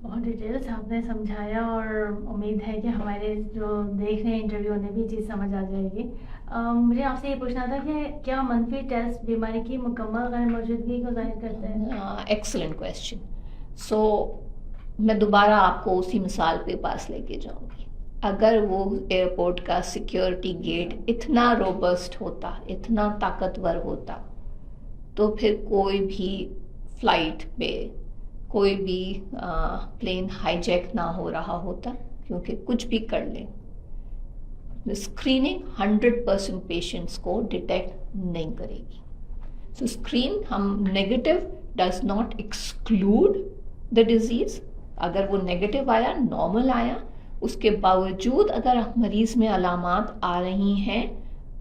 [SPEAKER 1] بہت ڈیٹیلس آپ نے سمجھایا، اور امید ہے کہ ہمارے جو دیکھ رہے ہیں انٹرویو انہیں بھی چیز سمجھ آ جائے گی. مجھے آپ سے یہ پوچھنا تھا کہ کیا منفی ٹیسٹ بیماری کی مکمل غیر موجودگی کو ظاہر کرتا ہے؟
[SPEAKER 2] Excellent question. سو میں دوبارہ آپ کو اسی مثال پہ پاس لے کے جاؤں گی. اگر وہ ایئرپورٹ کا سیکیورٹی گیٹ اتنا روبسٹ ہوتا، اتنا طاقتور ہوتا، تو پھر کوئی بھی فلائٹ پہ کوئی بھی پلین ہائی جیک نہ ہو رہا ہوتا، کیونکہ کچھ بھی کر لیں اسکریننگ 100% پیشنٹس کو ڈیٹیکٹ نہیں کرے گی. سو اسکرین ہم negative does not exclude the disease. اگر وہ نیگیٹو آیا، نارمل آیا، اس کے باوجود اگر مریض میں علامات آ رہی ہیں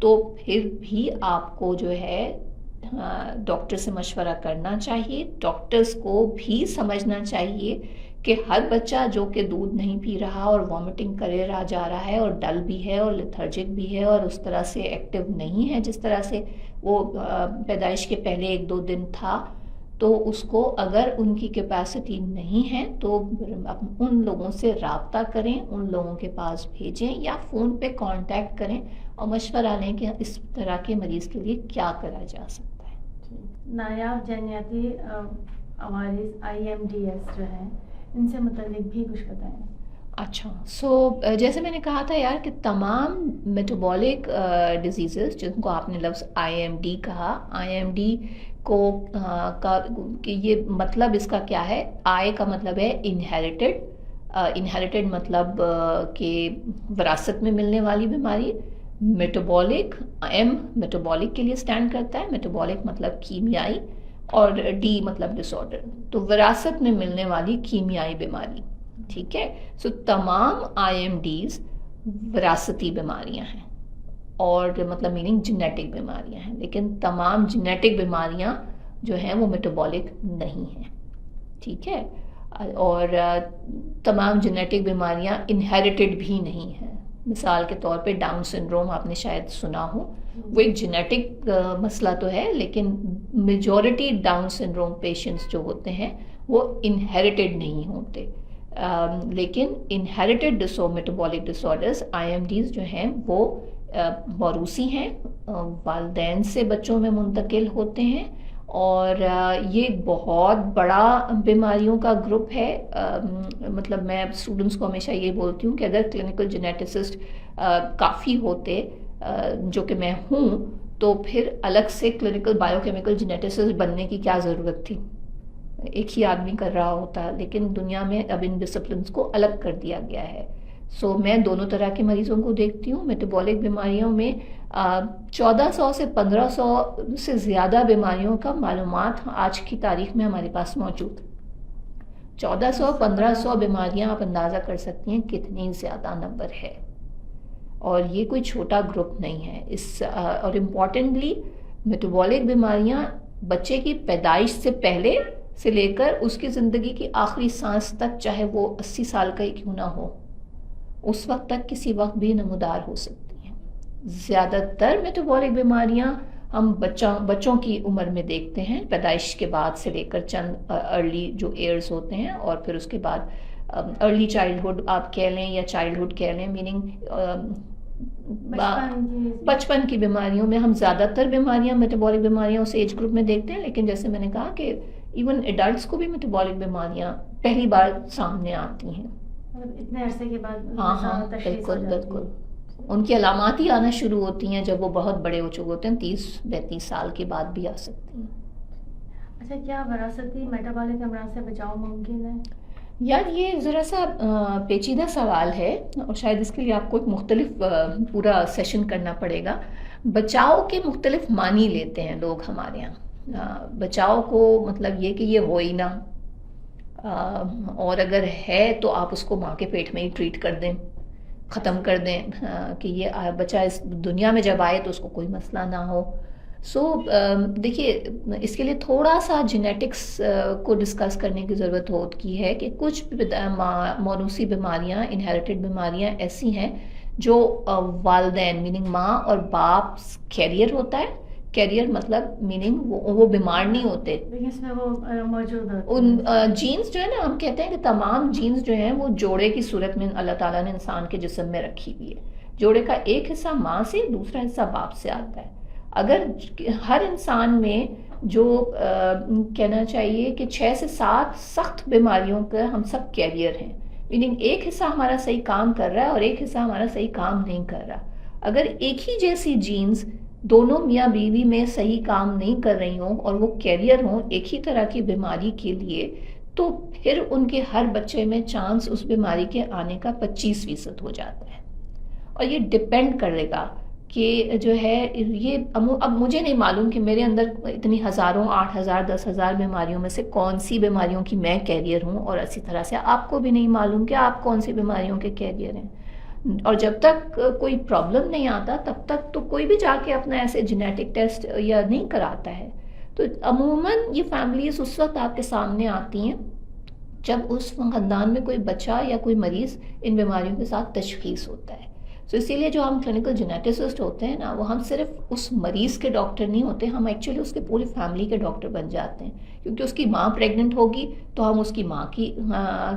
[SPEAKER 2] تو پھر بھی آپ کو جو ہے ڈاکٹر سے مشورہ کرنا چاہیے. ڈاکٹرز کو بھی سمجھنا چاہیے کہ ہر بچہ جو کہ دودھ نہیں پی رہا اور وامٹنگ کرے رہا جا رہا ہے اور ڈل بھی ہے اور لیتھرجک بھی ہے اور اس طرح سے ایکٹیو نہیں ہے جس طرح سے وہ پیدائش کے پہلے 1-2 دن تھا، تو اس کو اگر ان کی کیپیسٹی نہیں ہے تو ان لوگوں سے رابطہ کریں، ان لوگوں کے پاس بھیجیں یا فون پہ کانٹیکٹ کریں اور مشورہ لیں کہ اس طرح کے مریض کے لیے کیا کرا جا سکتا ہے.
[SPEAKER 1] نایاب جنیاتی عوارض IMDs جو ہیں ان سے متعلق بھی کچھ بتائیں.
[SPEAKER 2] اچھا، سو جیسے میں نے کہا تھا یار کہ تمام میٹابولک ڈیزیزز جن کو آپ نے لفظ IMD کہا، IMD کو کہ یہ مطلب اس کا کیا ہے؟ I کا مطلب ہے انہیریٹڈ مطلب کہ وراثت میں ملنے والی بیماری. میٹابولک میٹابولک کے لیے سٹینڈ کرتا ہے، میٹابولک مطلب کیمیائی، اور D مطلب ڈس آرڈر، تو وراثت میں ملنے والی کیمیائی بیماری. ٹھیک ہے، سو تمام IMDs وراثتی بیماریاں ہیں، اور مطلب میننگ جینیٹک بیماریاں ہیں، لیکن تمام جینیٹک بیماریاں جو ہیں وہ میٹابولک نہیں ہیں. ٹھیک ہے، اور تمام جینیٹک بیماریاں انہیریٹڈ بھی نہیں ہیں. مثال کے طور پہ ڈاؤن سنڈروم آپ نے شاید سنا ہو، وہ ایک جینیٹک مسئلہ تو ہے، لیکن میجورٹی ڈاؤن سنڈروم پیشنٹس جو ہوتے ہیں وہ انہیریٹڈ نہیں ہوتے. لیکن انہیریٹڈ میٹابولک ڈس آرڈرز IMDs جو ہیں وہ موروثی ہیں، والدین سے بچوں میں منتقل ہوتے ہیں، اور یہ بہت بڑا بیماریوں کا گروپ ہے. مطلب میں اسٹوڈنٹس کو ہمیشہ یہ بولتی ہوں کہ اگر کلینکل جینیٹسسٹ کافی ہوتے جو کہ میں ہوں، تو پھر الگ سے کلینکل بایو کیمیکل جینیٹسسٹ بننے کی کیا ضرورت تھی؟ ایک ہی آدمی کر رہا ہوتا. لیکن دنیا میں اب ان ڈسپلنس کو الگ کر دیا گیا ہے. سو میں دونوں طرح کے مریضوں کو دیکھتی ہوں. میٹابولک بیماریوں میں 1400 سے 1500 سے زیادہ بیماریوں کا معلومات آج کی تاریخ میں ہمارے پاس موجود. 1400-1500 بیماریاں آپ اندازہ کر سکتی ہیں کتنی زیادہ نمبر ہے، اور یہ کوئی چھوٹا گروپ نہیں ہے. اور امپورٹنٹلی میٹابولک بیماریاں بچے کی پیدائش سے پہلے سے لے کر اس کی زندگی کی آخری سانس تک، چاہے وہ 80 سال کا ہی کیوں نہ ہو، اس وقت تک کسی وقت بھی نمودار ہو سکتی ہیں. زیادہ تر میٹابولک بیماریاں ہم بچوں کی عمر میں دیکھتے ہیں، پیدائش کے بعد سے لے کر چند ارلی جو ایئرز ہوتے ہیں، اور پھر اس کے بعد ارلی چائلڈہڈ آپ کہہ لیں یا چائلڈہڈ کہہ لیں، میننگ بچپن کی بیماریوں میں ہم زیادہ تر بیماریاں میٹابولک بیماریاں اس ایج گروپ میں دیکھتے ہیں، لیکن جیسے میں نے کہا کہ ایون ایڈلٹس کو بھی میٹابولک بیماریاں پہلی بار سامنے آتی ہیں،
[SPEAKER 1] اتنے عرصے کے بعد.
[SPEAKER 2] ہاں بالکل بالکل، ان کی علامات ہی آنا شروع ہوتی ہیں جب وہ بہت بڑے ہو چکے ہوتے ہیں، 30-32 سال کے بعد بھی آ سکتی ہیں.
[SPEAKER 1] اچھا، کیا وراثتی میٹابولک امراض سے بچاؤ ممکن ہے؟
[SPEAKER 2] یار یہ ذرا سا پیچیدہ سوال ہے، اور شاید اس کے لیے آپ کو ایک مختلف پورا سیشن کرنا پڑے گا. بچاؤ کے مختلف معنی لیتے ہیں لوگ ہمارے یہاں. بچاؤ کو مطلب یہ کہ یہ ہو ہی نہ، اور اگر ہے تو آپ اس کو ماں کے پیٹ میں ہی ٹریٹ کر دیں، ختم کر دیں، کہ یہ بچہ اس دنیا میں جب آئے تو اس کو کوئی مسئلہ نہ ہو. سو دیکھیے، اس کے لیے تھوڑا سا جینیٹکس کو ڈسکس کرنے کی ضرورت ہوتی ہے کہ کچھ موروثی بیماریاں، انہیریٹڈ بیماریاں ایسی ہیں جو والدین میننگ ماں اور باپ کیریئر ہوتا ہے. کیریئر مطلب میننگ وہ بیمار نہیں ہوتے،
[SPEAKER 1] اس میں وہ موجود ہوتے
[SPEAKER 2] ان جینز جو ہے نا، ہم کہتے ہیں کہ تمام جینز جو ہیں وہ جوڑے کی صورت میں اللہ تعالیٰ نے انسان کے جسم میں رکھی ہوئی ہے. جوڑے کا ایک حصہ ماں سے، دوسرا حصہ باپ سے آتا ہے. اگر ہر انسان میں جو کہنا چاہیے کہ 6 سے 7 سخت بیماریوں کا ہم سب کیریئر ہیں، میننگ ایک حصہ ہمارا صحیح کام کر رہا ہے اور ایک حصہ ہمارا صحیح کام نہیں کر رہا. اگر ایک ہی جیسی جینز دونوں میاں بیوی میں صحیح کام نہیں کر رہی ہوں اور وہ کیریئر ہوں ایک ہی طرح کی بیماری کے لیے، تو پھر ان کے ہر بچے میں چانس اس بیماری کے آنے کا 25% ہو جاتا ہے. اور یہ ڈپینڈ کرے گا کہ جو ہے یہ اب مجھے نہیں معلوم کہ میرے اندر اتنی ہزاروں 8,000 10,000 بیماریوں میں سے کون سی بیماریوں کی میں کیریئر ہوں، اور اسی طرح سے آپ کو بھی نہیں معلوم کہ آپ کون سی بیماریوں کے کیریئر ہیں. اور جب تک کوئی پرابلم نہیں آتا تب تک تو کوئی بھی جا کے اپنا ایسے جینیٹک ٹیسٹ یا نہیں کراتا ہے. تو عموماً یہ فیملیز اس وقت آپ کے سامنے آتی ہیں جب اس خاندان میں کوئی بچہ یا کوئی مریض ان بیماریوں کے ساتھ تشخیص ہوتا ہے. سو اسی لیے جو ہم کلینکل جینیٹسسٹ ہوتے ہیں نا، وہ ہم صرف اس مریض کے ڈاکٹر نہیں ہوتے، ہم ایکچولی اس کے پوری فیملی کے ڈاکٹر بن جاتے ہیں. کیونکہ اس کی ماں پریگننٹ ہوگی تو ہم اس کی ماں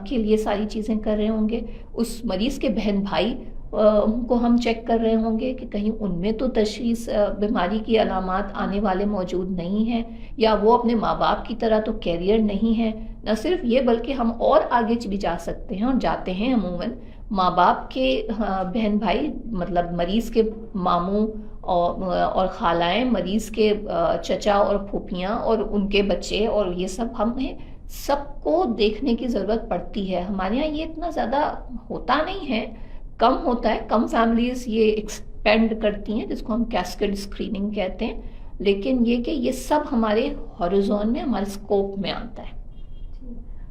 [SPEAKER 2] کے لیے ساری چیزیں کر رہے ہوں گے. اس مریض کے بہن بھائی کو ہم چیک کر رہے ہوں گے کہ کہیں ان میں تو تشخیص بیماری کی علامات آنے والے موجود نہیں ہیں، یا وہ اپنے ماں باپ کی طرح تو کیریئر نہیں ہے. نہ صرف یہ بلکہ ہم اور آگے بھی جا سکتے ہیں اور جاتے ہیں. عموماً ماں باپ کے بہن بھائی، مطلب مریض کے ماموں اور خالائیں، مریض کے چچا اور پھوپھیاں اور ان کے بچے، اور یہ سب ہمیں سب کو دیکھنے کی ضرورت پڑتی ہے. ہمارے یہاں یہ اتنا زیادہ ہوتا نہیں ہے، کم ہوتا ہے. کم فیملیز یہ ایکسپینڈ کرتی ہیں جس کو ہم کیسکیڈ اسکریننگ کہتے ہیں، لیکن یہ کہ یہ سب ہمارے ہاریزون میں، ہمارے اسکوپ میں آتا ہے.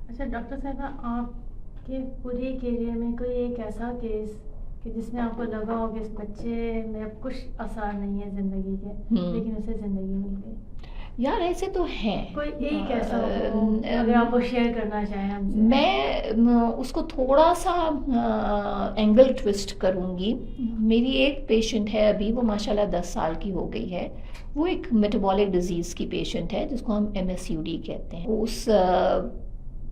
[SPEAKER 1] اچھا ڈاکٹر صاحبہ، آپ کے پورے کیریئر میں کوئی ایک ایسا کیس کہ جس میں آپ کو لگا ہو کہ اس بچے میں اب کچھ آثار نہیں ہے زندگی کے، لیکن اسے زندگی مل گئی؟
[SPEAKER 2] یار ایسے تو ہیں،
[SPEAKER 1] کوئی ایک ایسا اگر آپ کو شیئر کرنا چاہیں ہم سے.
[SPEAKER 2] میں اس کو تھوڑا سا اینگل ٹوسٹ کروں گی. میری ایک پیشنٹ ہے ابھی، وہ ماشاءاللہ 10 سال کی ہو گئی ہے. وہ ایک میٹابولک ڈیزیز کی پیشنٹ ہے جس کو ہم MSUD کہتے ہیں. اس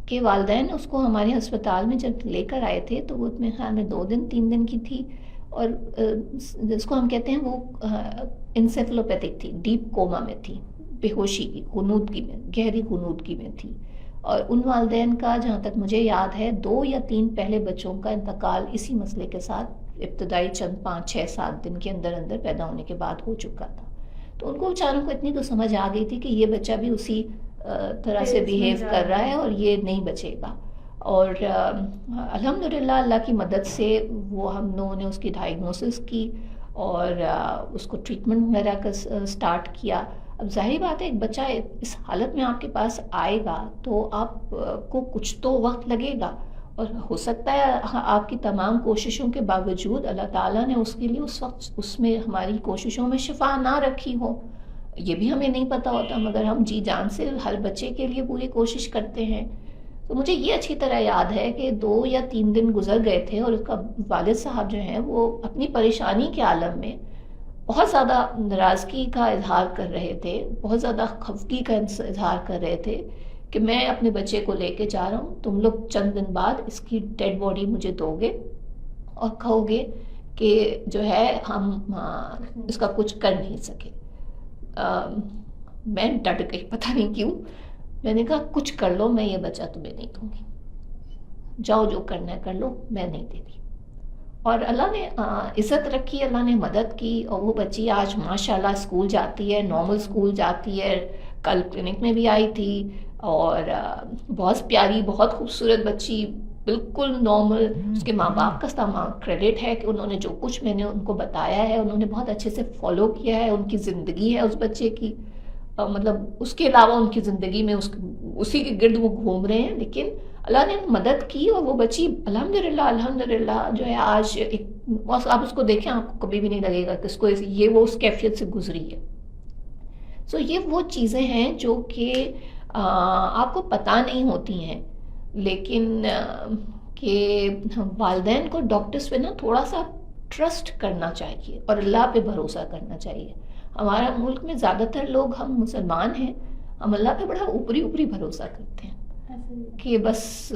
[SPEAKER 2] کے والدین اس کو ہمارے ہسپتال میں جب لے کر آئے تھے تو وہ میرے خیال میں 2-3 دن کی تھی، اور جس کو ہم کہتے ہیں وہ انسیفلوپیتھک تھی، ڈیپ کوما میں تھی، بے ہوشی کی، غنودگی میں، گہری غنودگی میں تھی. اور ان والدین کا جہاں تک مجھے یاد ہے 2 یا 3 پہلے بچوں کا انتقال اسی مسئلے کے ساتھ ابتدائی چند 5-6-7 دن کے اندر پیدا ہونے کے بعد ہو چکا تھا. تو ان کو بیچاروں کو اتنی تو سمجھ آ گئی تھی کہ یہ بچہ بھی اسی طرح سے بیہیو کر رہا ہے اور یہ نہیں بچے گا. اور الحمدللہ اللہ کی مدد سے وہ ہم لوگوں نے اس کی ڈائگنوسس کی اور اس کو ٹریٹمنٹ وغیرہ کا سٹارٹ کیا. اب ظاہری بات ہے، ایک بچہ اس حالت میں آپ کے پاس آئے گا تو آپ کو کچھ تو وقت لگے گا، اور ہو سکتا ہے آپ کی تمام کوششوں کے باوجود اللہ تعالیٰ نے اس کے لیے اس وقت اس میں ہماری کوششوں میں شفا نہ رکھی ہو. یہ بھی ہمیں نہیں پتہ ہوتا، مگر ہم جی جان سے ہر بچے کے لیے پوری کوشش کرتے ہیں. تو مجھے یہ اچھی طرح یاد ہے کہ 2 یا 3 دن گزر گئے تھے اور اس کا والد صاحب جو ہیں وہ اپنی پریشانی کے عالم میں بہت زیادہ ناراضگی کا اظہار کر رہے تھے، بہت زیادہ خفگی کا اظہار کر رہے تھے کہ میں اپنے بچے کو لے کے جا رہا ہوں، تم لوگ چند دن بعد اس کی ڈیڈ باڈی مجھے دو گے اور کہو گے کہ جو ہے ہم اس کا کچھ کر نہیں سکے. میں ڈٹ گئی, پتہ نہیں کیوں. میں نے کہا کچھ کر لو, میں یہ بچہ تمہیں نہیں دوں گی, جاؤ جو کرنا ہے کر لو, میں نہیں دیتی. اور اللہ نے عزت رکھی, اللہ نے مدد کی, اور وہ بچی آج ماشاءاللہ اسکول جاتی ہے, نارمل اسکول جاتی ہے. کل کلینک میں بھی آئی تھی, اور بہت پیاری, بہت خوبصورت بچی, بالکل نارمل. اس کے ماں باپ کا تمام کریڈٹ ہے کہ انہوں نے جو کچھ میں نے ان کو بتایا ہے انہوں نے بہت اچھے سے فالو کیا ہے. ان کی زندگی ہے اس بچے کی, مطلب اس کے علاوہ ان کی زندگی میں اسی کے گرد وہ گھوم رہے ہیں, لیکن اللہ نے مدد کی. اور وہ بچی الحمدللہ جو ہے آج آپ اس کو دیکھیں آپ کو کبھی بھی نہیں لگے گا کہ اس کو یہ وہ اس کیفیت سے گزری ہے. سو یہ وہ چیزیں ہیں جو کہ آپ کو پتہ نہیں ہوتی ہیں, لیکن کہ والدین کو ڈاکٹرز پہ نا تھوڑا سا ٹرسٹ کرنا چاہیے اور اللہ پہ بھروسہ کرنا چاہیے. ہمارا ملک میں زیادہ تر لوگ, ہم مسلمان ہیں, ہم اللہ پہ بڑا اوپری بھروسہ کرتے ہیں کہ بس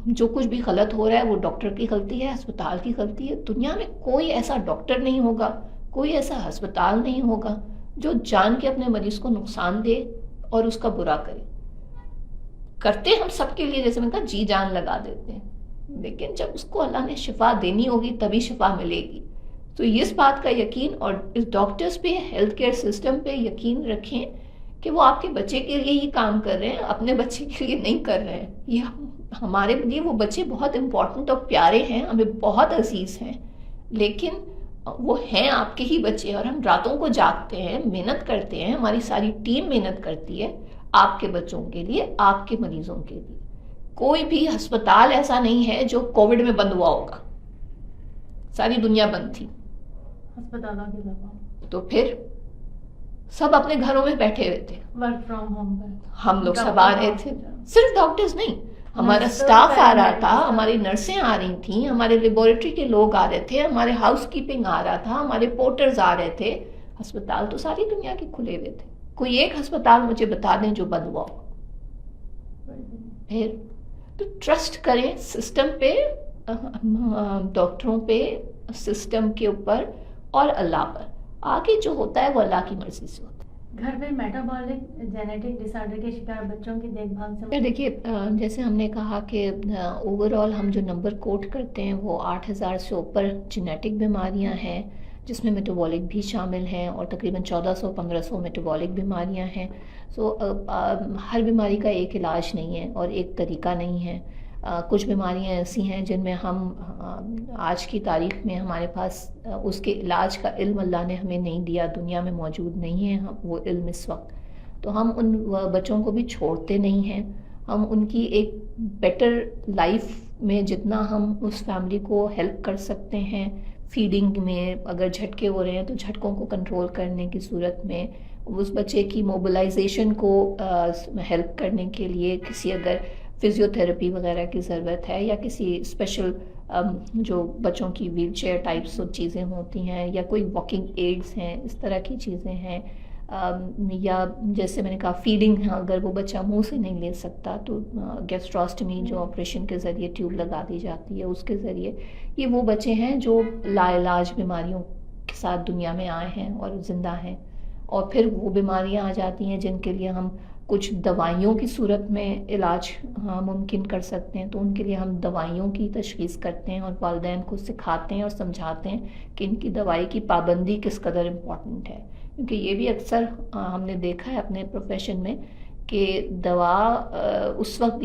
[SPEAKER 2] جو کچھ بھی غلط ہو رہا ہے وہ ڈاکٹر کی غلطی ہے, ہسپتال کی غلطی ہے. دنیا میں کوئی ایسا ڈاکٹر نہیں ہوگا, کوئی ایسا ہسپتال نہیں ہوگا جو جان کے اپنے مریض کو نقصان دے اور اس کا برا کرے. کرتے ہم سب کے لیے, جیسے میں نے کہا, جی جان لگا دیتے ہیں, لیکن جب اس کو اللہ نے شفا دینی ہوگی تبھی شفا ملے گی. تو اس بات کا یقین, اور اس ڈاکٹرز پہ, ہیلتھ کیئر سسٹم پہ یقین رکھیں کہ وہ آپ کے بچے کے لیے ہی کام کر رہے ہیں, اپنے بچے کے لیے نہیں کر رہے ہیں. یہ ہمارے لیے وہ بچے بہت امپورٹنٹ اور پیارے ہیں, ہمیں بہت عزیز ہیں, لیکن وہ ہیں آپ کے ہی بچے. اور ہم راتوں کو جاگتے ہیں, محنت کرتے ہیں, ہماری ساری ٹیم محنت کرتی ہے آپ کے بچوں کے لیے, آپ کے مریضوں کے لیے. کوئی بھی ہسپتال ایسا نہیں ہے جو کووڈ میں بند ہوا ہوگا, ساری دنیا بند تھی
[SPEAKER 1] ہسپتالوں کے علاوہ.
[SPEAKER 2] تو پھر سب اپنے گھروں میں بیٹھے ہوئے تھے,
[SPEAKER 1] ورک فرام ہوم پر
[SPEAKER 2] ہم لوگ سب آ رہے تھے. صرف ڈاکٹرز نہیں, ہمارا سٹاف آ رہا تھا, ہماری نرسیں آ رہی تھیں, ہمارے لیبورٹری کے لوگ آ رہے تھے, ہمارے ہاؤس کیپنگ آ رہا تھا, ہمارے پورٹرز آ رہے تھے. ہسپتال تو ساری دنیا کے کھلے ہوئے تھے, کوئی ایک ہسپتال مجھے بتا دیں جو بند ہوا ہو. پھر تو ٹرسٹ کریں سسٹم پہ, ڈاکٹروں پہ, سسٹم کے اوپر, اور اللہ پر. آگے جو ہوتا ہے وہ اللہ کی مرضی سے ہوتا ہے.
[SPEAKER 1] گھر میں میٹابولک جینیٹک ڈس آرڈر کے شکار بچوں کی دیکھ بھال سے,
[SPEAKER 2] دیکھیے جیسے ہم نے کہا کہ اوور آل ہم جو نمبر کوٹ کرتے ہیں وہ 8,000 سے اوپر جینیٹک بیماریاں ہیں, جس میں میٹابولک بھی شامل ہیں, اور تقریباً 1,400-1,500 میٹابولک بیماریاں ہیں. سو ہر بیماری کا ایک علاج نہیں ہے اور ایک طریقہ نہیں ہے. کچھ بیماریاں ایسی ہیں جن میں ہم آج کی تاریخ میں ہمارے پاس اس کے علاج کا علم اللہ نے ہمیں نہیں دیا, دنیا میں موجود نہیں ہے وہ علم اس وقت. تو ہم ان بچوں کو بھی چھوڑتے نہیں ہیں. ہم ان کی ایک بیٹر لائف میں جتنا ہم اس فیملی کو ہیلپ کر سکتے ہیں, فیڈنگ میں, اگر جھٹکے ہو رہے ہیں تو جھٹکوں کو کنٹرول کرنے کی صورت میں, اس بچے کی موبلائزیشن کو ہیلپ کرنے کے لیے, کسی اگر فزیوتھیراپی وغیرہ کی ضرورت ہے, یا کسی اسپیشل جو بچوں کی ویل چیئر ٹائپس چیزیں ہوتی ہیں, یا کوئی واکنگ ایڈز ہیں, اس طرح کی چیزیں ہیں, یا جیسے میں نے کہا فیڈنگ, اگر وہ بچہ منہ سے نہیں لے سکتا تو گیسٹراسٹمی جو آپریشن کے ذریعے ٹیوب لگا دی جاتی ہے اس کے ذریعے. یہ وہ بچے ہیں جو لا علاج بیماریوں کے ساتھ دنیا میں آئے ہیں اور زندہ ہیں. اور پھر وہ بیماریاں آ جاتی ہیں جن کے لیے ہم کچھ دوائیوں کی صورت میں علاج ممکن کر سکتے ہیں, تو ان کے لیے ہم دوائیوں کی تشخیص کرتے ہیں اور والدین کو سکھاتے ہیں اور سمجھاتے ہیں کہ ان کی دوائی کی پابندی کس قدر امپورٹنٹ ہے. کیونکہ یہ بھی اکثر ہم نے دیکھا ہے اپنے پروفیشن میں کہ دوا اس وقت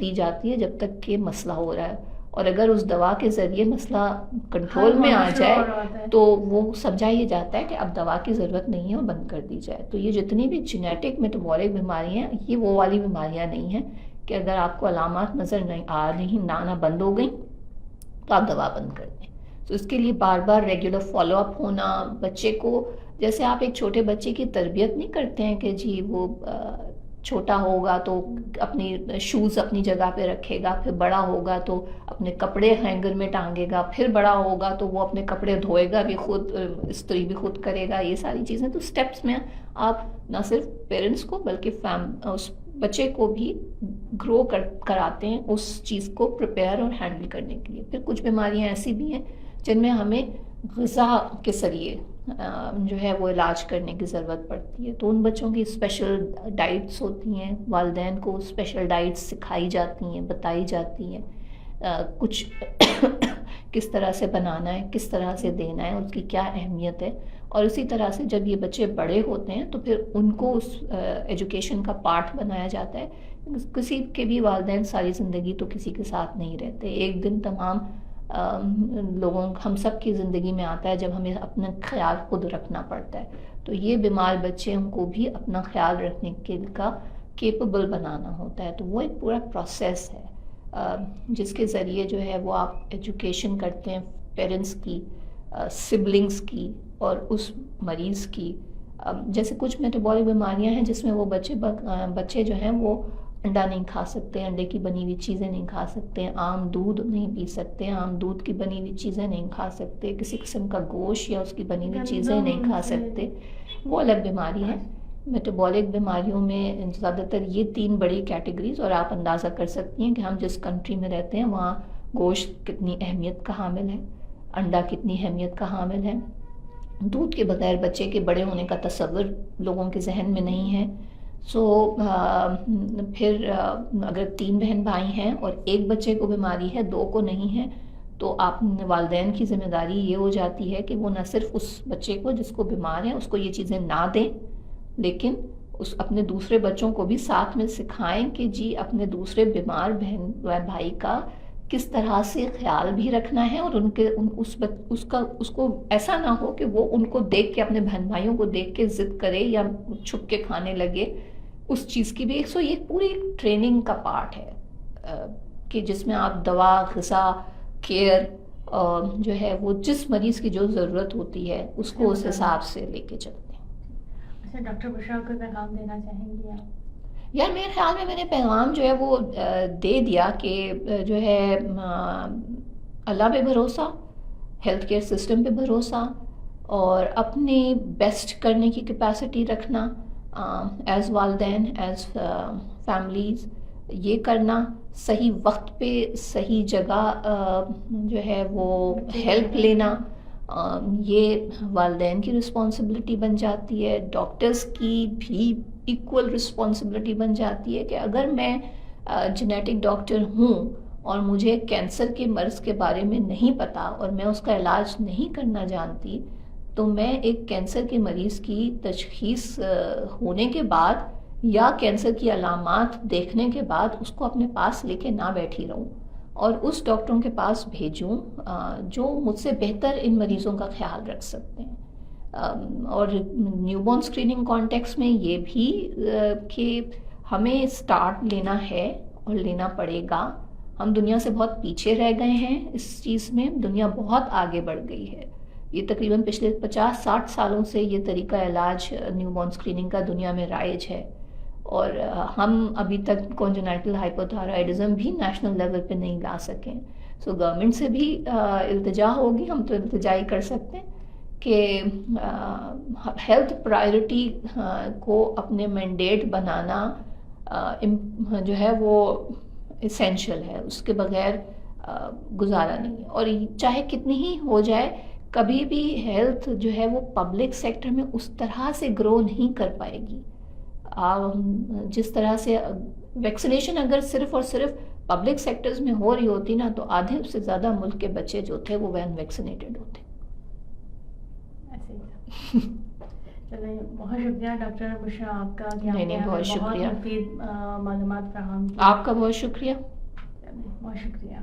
[SPEAKER 2] دی جاتی ہے جب تک کہ مسئلہ ہو رہا ہے, اور اگر اس دوا کے ذریعے مسئلہ کنٹرول میں آ جائے تو وہ سمجھا یہ جاتا ہے کہ اب دوا کی ضرورت نہیں ہے اور بند کر دی جائے. تو یہ جتنی بھی جینیٹک میٹابولک بیماریاں ہیں, یہ وہ والی بیماریاں نہیں ہیں کہ اگر آپ کو علامات نظر نہیں آنا بند ہو گئی تو آپ دوا بند کر دیں. تو اس کے لیے بار بار ریگولر فالو اپ ہونا, بچے کو جیسے آپ ایک چھوٹے بچے کی تربیت نہیں کرتے ہیں کہ جی وہ چھوٹا ہوگا تو اپنی شوز اپنی جگہ پہ رکھے گا, پھر بڑا ہوگا تو اپنے کپڑے ہینگر میں ٹانگے گا, پھر بڑا ہوگا تو وہ اپنے کپڑے دھوئے گا بھی خود, استری بھی خود کرے گا, یہ ساری چیزیں. تو سٹیپس میں آپ نہ صرف پیرنٹس کو بلکہ اس بچے کو بھی گرو کراتے ہیں اس چیز کو پریپیئر اور ہینڈل کرنے کے لیے. پھر کچھ بیماریاں ایسی بھی ہیں جن میں ہمیں غذا کے ذریعے جو ہے وہ علاج کرنے کی ضرورت پڑتی ہے. تو ان بچوں کی اسپیشل ڈائٹس ہوتی ہیں، والدین کو اسپیشل ڈائٹس سکھائی جاتی ہیں، بتائی جاتی ہیں، کچھ کس طرح سے بنانا ہے، کس طرح سے دینا ہے، اس کی کیا اہمیت ہے. اور اسی طرح سے جب یہ بچے بڑے ہوتے ہیں تو پھر ان کو اس ایجوکیشن کا پارٹ بنایا جاتا ہے. کسی کے بھی والدین ساری زندگی تو کسی کے ساتھ نہیں رہتے. ایک دن تمام لوگوں ہم سب کی زندگی میں آتا ہے جب ہمیں اپنا خیال خود رکھنا پڑتا ہے. تو یہ بیمار بچے ہم کو بھی اپنا خیال رکھنے کا کیپبل بنانا ہوتا ہے. تو وہ ایک پورا پروسیس ہے جس کے ذریعے جو ہے وہ آپ ایجوکیشن کرتے ہیں پیرنٹس کی، سبلنگز کی اور اس مریض کی. جیسے کچھ میٹابولک بیماریاں ہیں جس میں وہ بچے جو ہیں وہ انڈا نہیں کھا سکتے، انڈے کی بنی ہوئی چیزیں نہیں کھا سکتے، عام دودھ نہیں پی سکتے، عام دودھ کی بنی ہوئی چیزیں نہیں کھا سکتے، کسی قسم کا گوشت یا اس کی بنی ہوئی چیزیں نہیں کھا سکتے. وہ الگ بیماری ہے. میٹابولک بیماریوں میں زیادہ تر یہ 3 بڑی کیٹیگریز، اور آپ اندازہ کر سکتی ہیں کہ ہم جس کنٹری میں رہتے ہیں وہاں گوشت کتنی اہمیت کا حامل ہے، انڈا کتنی اہمیت کا حامل ہے. دودھ کے بغیر بچے کے بڑے ہونے کا تصور لوگوں کے ذہن میں نہیں ہے. سو پھر اگر 3 بہن بھائی ہیں اور ایک بچے کو بیماری ہے، 2 کو نہیں ہے، تو آپ والدین کی ذمہ داری یہ ہو جاتی ہے کہ وہ نہ صرف اس بچے کو جس کو بیمار ہے اس کو یہ چیزیں نہ دیں، لیکن اپنے دوسرے بچوں کو بھی ساتھ میں سکھائیں کہ جی اپنے دوسرے بیمار بہن بھائی کا کس طرح سے خیال بھی رکھنا ہے، اور اس کو ایسا نہ ہو کہ وہ ان کو دیکھ کے، اپنے بہن بھائیوں کو دیکھ کے ضد کرے یا چھپ کے کھانے لگے اس چیز کی بھی. سو یہ پوری ٹریننگ کا پارٹ ہے کہ جس میں آپ دوا، غذا، کیئر جو ہے وہ جس مریض کی جو ضرورت ہوتی ہے اس کو اس حساب سے لے کے چلتے ہیں.
[SPEAKER 1] اچھا ڈاکٹر بشرا کو پیغام دینا چاہیں گی آپ؟
[SPEAKER 2] یار میرے خیال میں نے پیغام جو ہے وہ دے دیا کہ جو ہے اللہ پہ بھروسہ، ہیلتھ کیئر سسٹم پہ بھروسہ، اور اپنی بیسٹ کرنے کی کیپیسٹی رکھنا ایز والدین، ایز فیملیز. یہ کرنا، صحیح وقت پہ صحیح جگہ جو ہے وہ ہیلپ لینا، یہ والدین کی رسپانسبلٹی بن جاتی ہے. ڈاکٹرز کی بھی ایکول رسپانسبلٹی بن جاتی ہے کہ اگر میں جینیٹک ڈاکٹر ہوں اور مجھے کینسر کے مرض کے بارے میں نہیں پتا اور میں اس کا علاج نہیں کرنا جانتی، تو میں ایک کینسر کے مریض کی تشخیص ہونے کے بعد یا کینسر کی علامات دیکھنے کے بعد اس کو اپنے پاس لے کے نہ بیٹھی رہوں اور اس ڈاکٹروں کے پاس بھیجوں جو مجھ سے بہتر ان مریضوں کا خیال رکھ سکتے ہیں. اور نیو بورن اسکریننگ کانٹیکس میں یہ بھی کہ ہمیں سٹارٹ لینا ہے اور لینا پڑے گا. ہم دنیا سے بہت پیچھے رہ گئے ہیں اس چیز میں، دنیا بہت آگے بڑھ گئی ہے. یہ تقریباً پچھلے 50-60 سالوں سے یہ طریقہ علاج نیو بورن اسکریننگ کا دنیا میں رائج ہے، اور ہم ابھی تک کونجنائٹل ہائپوتھائرائڈزم بھی نیشنل لیول پہ نہیں لا سکیں. سو گورنمنٹ سے بھی التجا ہوگی، ہم تو التجا ہی کر سکتے ہیں کہ ہیلتھ پرائیورٹی کو اپنے مینڈیٹ بنانا جو ہے وہ اسینشل ہے، اس کے بغیر گزارا نہیں ہے. اور چاہے کتنی ہی ہو جائے، کبھی بھی ہیلتھ جو ہے وہ پبلک سیکٹر میں اس طرح سے گرو نہیں کر پائے گی. جس طرح سے ویکسینیشن اگر صرف اور صرف پبلک سیکٹرز میں ہو رہی ہوتی نا، تو آدھے سے زیادہ ملک کے بچے جو تھے وہ وین ویکسینیٹڈ ہوتے.
[SPEAKER 1] چلیں، بہت شکریہ ڈاکٹر بشرا آپ کا کہ
[SPEAKER 2] نہیں بہت شکریہ،
[SPEAKER 1] مفید معلومات فراہم کی.
[SPEAKER 2] آپ کا بہت شکریہ.
[SPEAKER 1] بہت شکریہ.